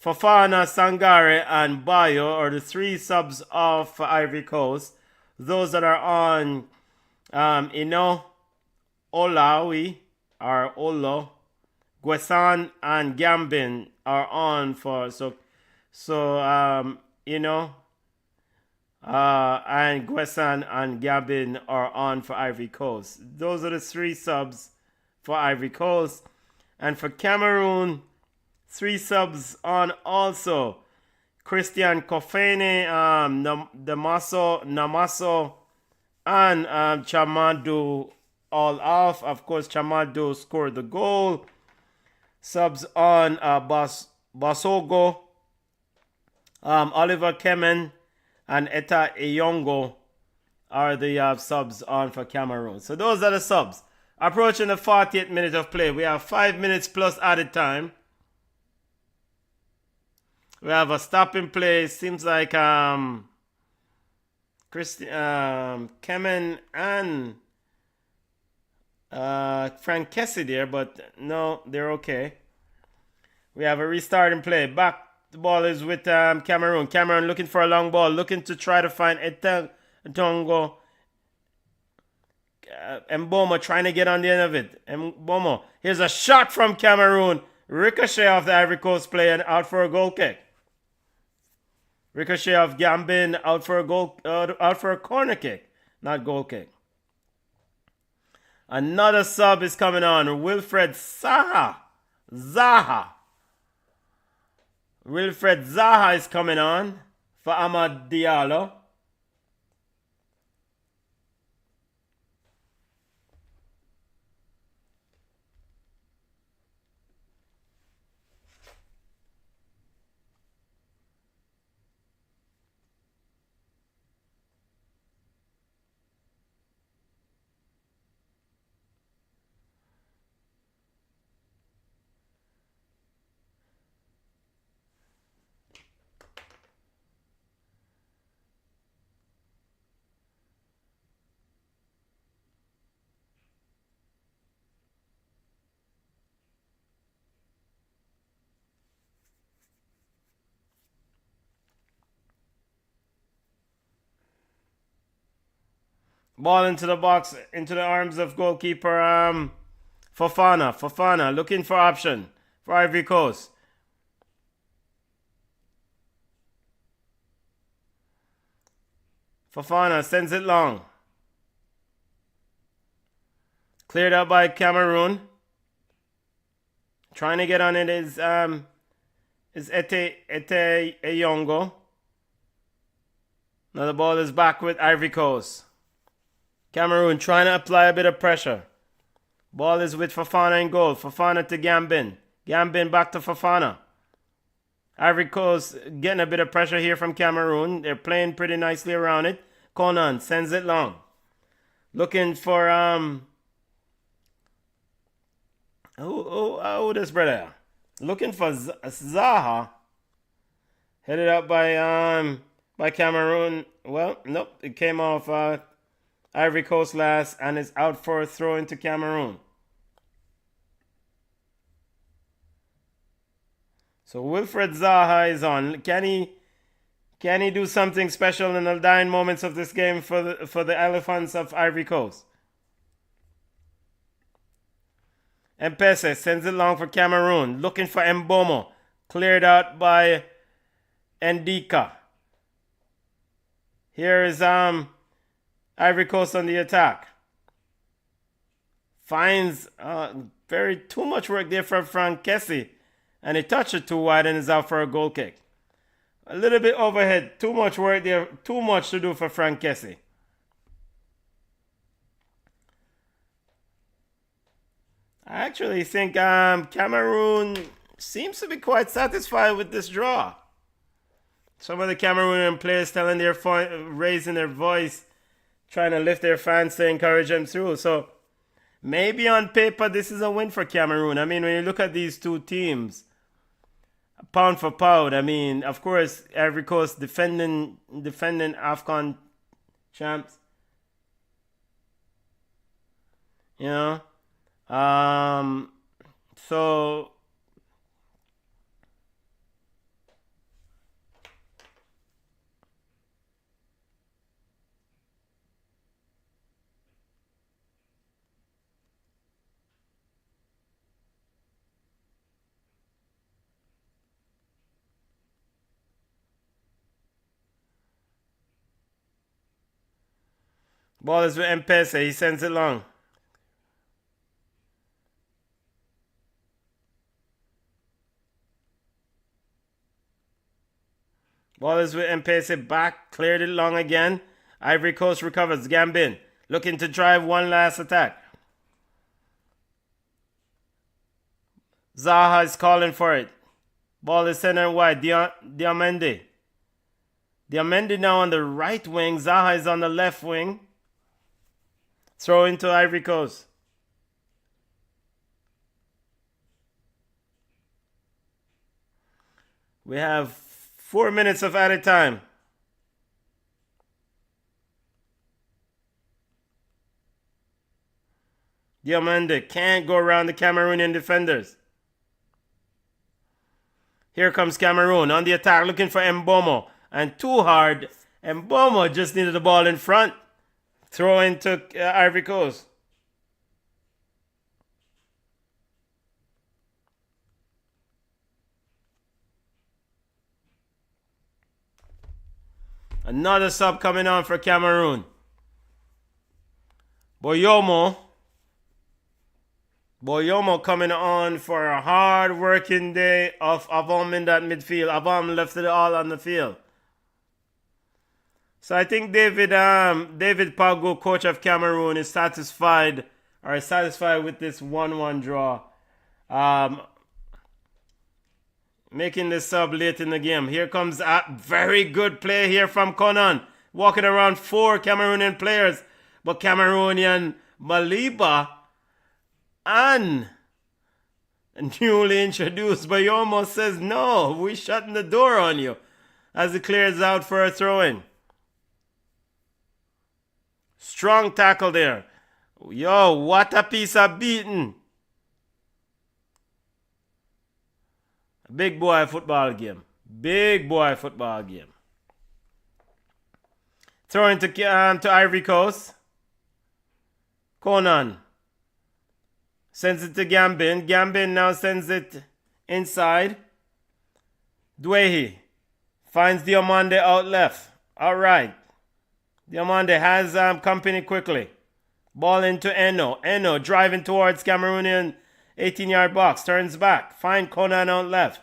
Fofana, Sangare, and Bayo are the 3 subs off for Ivory Coast. Those that are on, Olawi or Olo, Guesan and Gambin are on for and Guesan and Gambin are on for Ivory Coast. Those are the 3 subs for Ivory Coast. And for Cameroon, 3 subs on also. Christian Kofene, Namaso, and Chamadu all off. Of course, Chamadu scored the goal. Subs on Basogo, Oliver Kemen, and Eta Eyongo are the subs on for Cameroon. So those are the subs. Approaching the 40th minute of play. We have 5 minutes plus added time. We have a stop in play. Seems like Kemen and Frank Kessie there, but no, they're okay. We have a restart in play. Back, the ball is with Cameroon. Cameroon looking for a long ball, looking to try to find Etongo. Mboma trying to get on the end of it. Mboma. Here's a shot from Cameroon. Ricochet off the Ivory Coast play and out for a goal kick. Ricochet of Gambin out for a corner kick, not goal kick. Another sub is coming on. Wilfred Zaha. Wilfred Zaha is coming on for Amad Diallo. Ball into the box, into the arms of goalkeeper Fofana. Fofana looking for option for Ivory Coast. Fofana sends it long. Cleared out by Cameroon. Trying to get on it is Ete Eyongo. Now the ball is back with Ivory Coast. Cameroon trying to apply a bit of pressure. Ball is with Fofana in goal. Fofana to Gambin. Gambin back to Fofana. Ivory Coast getting a bit of pressure here from Cameroon. They're playing pretty nicely around it. Conan sends it long. Looking for this brother. Looking for Zaha. Headed up by Cameroon. Well, nope. It came off Ivory Coast last and is out for a throw into Cameroon. So Wilfred Zaha is on. Can he do something special in the dying moments of this game for the Elephants of Ivory Coast? Mpese sends it long for Cameroon. Looking for Mbomo. Cleared out by Ndika. Here is Ivory Coast on the attack. Finds very too much work there from Frank Kessie. And he touched it too wide and is out for a goal kick. A little bit overhead. Too much work there. Too much to do for Frank Kessie. I actually think Cameroon seems to be quite satisfied with this draw. Some of the Cameroonian players telling raising their voice, trying to lift their fans to encourage them through. So maybe on paper this is a win for Cameroon. I mean, when you look at these two teams, pound for pound, I mean, of course, Ivory Coast defending AFCON champs. You know? So ball is with M-Pesa. He sends it long. Ball is with M-Pesa. Back. Cleared it long again. Ivory Coast recovers. Gambin looking to drive one last attack. Zaha is calling for it. Ball is center wide. Diamande. Diamande now on the right wing. Zaha is on the left wing. Throw into Ivory Coast. We have 4 minutes of added time. Diamande can't go around the Cameroonian defenders. Here comes Cameroon on the attack looking for Mbomo. And too hard. Mbomo just needed the ball in front. Throw into Ivory Coast. Another sub coming on for Cameroon. Boyomo coming on for a hard working day of Avom in that midfield. Avom left it all on the field. So I think David Pago, coach of Cameroon, is satisfied with this 1-1 draw. Making this sub late in the game. Here comes a very good play here from Conan. Walking around 4 Cameroonian players. But Cameroonian Maliba and newly introduced Bayomo says, no, we're shutting the door on you. As he clears out for a throw-in. Strong tackle there. Yo, what a piece of beating. Big boy football game. Big boy football game. Throw into Ivory Coast. Conan sends it to Gambin. Gambin now sends it inside. Dwehi finds Diamande out left. All right. Diamande has company quickly. Ball into Eno. Eno driving towards Cameroonian 18-yard box. Turns back. Find Conan out left.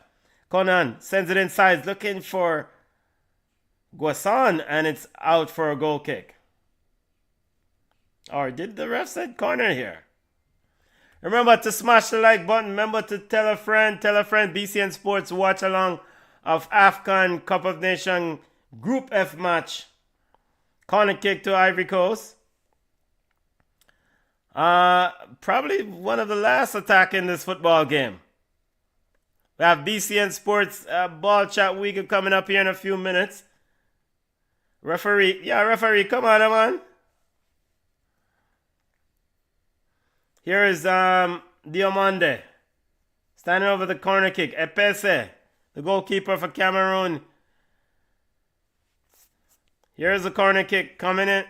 Conan sends it inside. Looking for Guasan. And it's out for a goal kick. Or did the ref said corner here? Remember to smash the like button. Remember to tell a friend. BCN Sports watch along of AFCON Cup of Nations Group F match. Corner kick to Ivory Coast. Probably one of the last attack in this football game. We have BCN Sports Ball Chat Week coming up here in a few minutes. Referee, come on, man. Here is Diamande. Standing over the corner kick. Epese, the goalkeeper for Cameroon. Here's the corner kick coming in.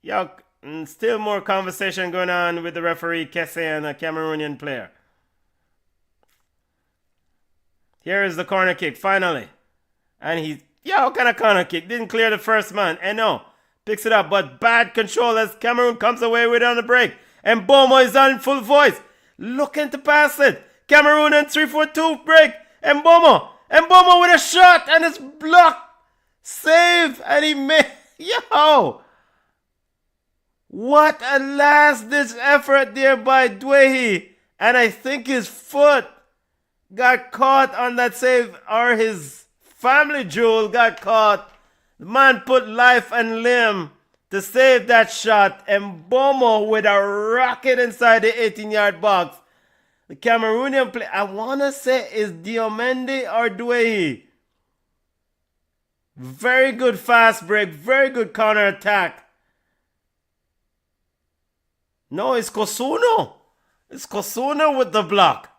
Yo, still more conversation going on with the referee, Kesse, and a Cameroonian player. Here is the corner kick, finally. And what kind of corner kick? Didn't clear the first man. And no, Picks it up, but bad control as Cameroon comes away with it on the break. And Bomo is on full voice, looking to pass it. Cameroon and 3-4-2 break. And Bomo with a shot, and it's blocked. Save, and he made. Yo! What a last-ditch effort there by Dwehi. And I think his foot got caught on that save, or his family jewel got caught. The man put life and limb to save that shot, and Bomo with a rocket inside the 18-yard box. The Cameroonian play, I want to say, is Diomende or Dwehi. Very good fast break, very good counter attack. No, it's Kosuno. It's Kosuno with the block.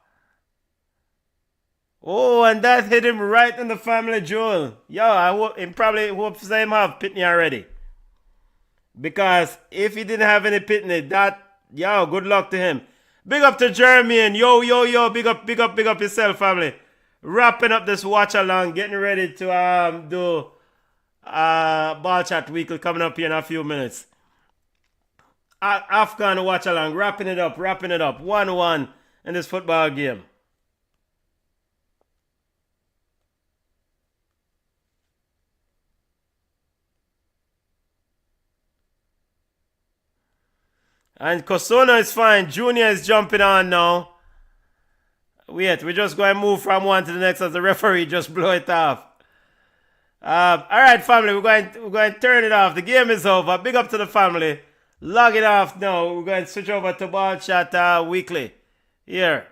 Oh, and that hit him right in the family jewel. Yo, I hope him probably hopes him have Pitney already. Because if he didn't have any Pitney, good luck to him. Big up to Jeremy and yo, big up yourself, family. Wrapping up this watch along, getting ready to do Ball Chat Weekly coming up here in a few minutes. AFCON watch along, wrapping it up, 1-1 in this football game. And Kosono is fine. Junior is jumping on now. Wait, we're just going to move from one to the next as the referee just blow it off. All right, family, we're going to turn it off. The game is over. Big up to the family. Log it off now. We're going to switch over to Ball Chat Weekly. Here.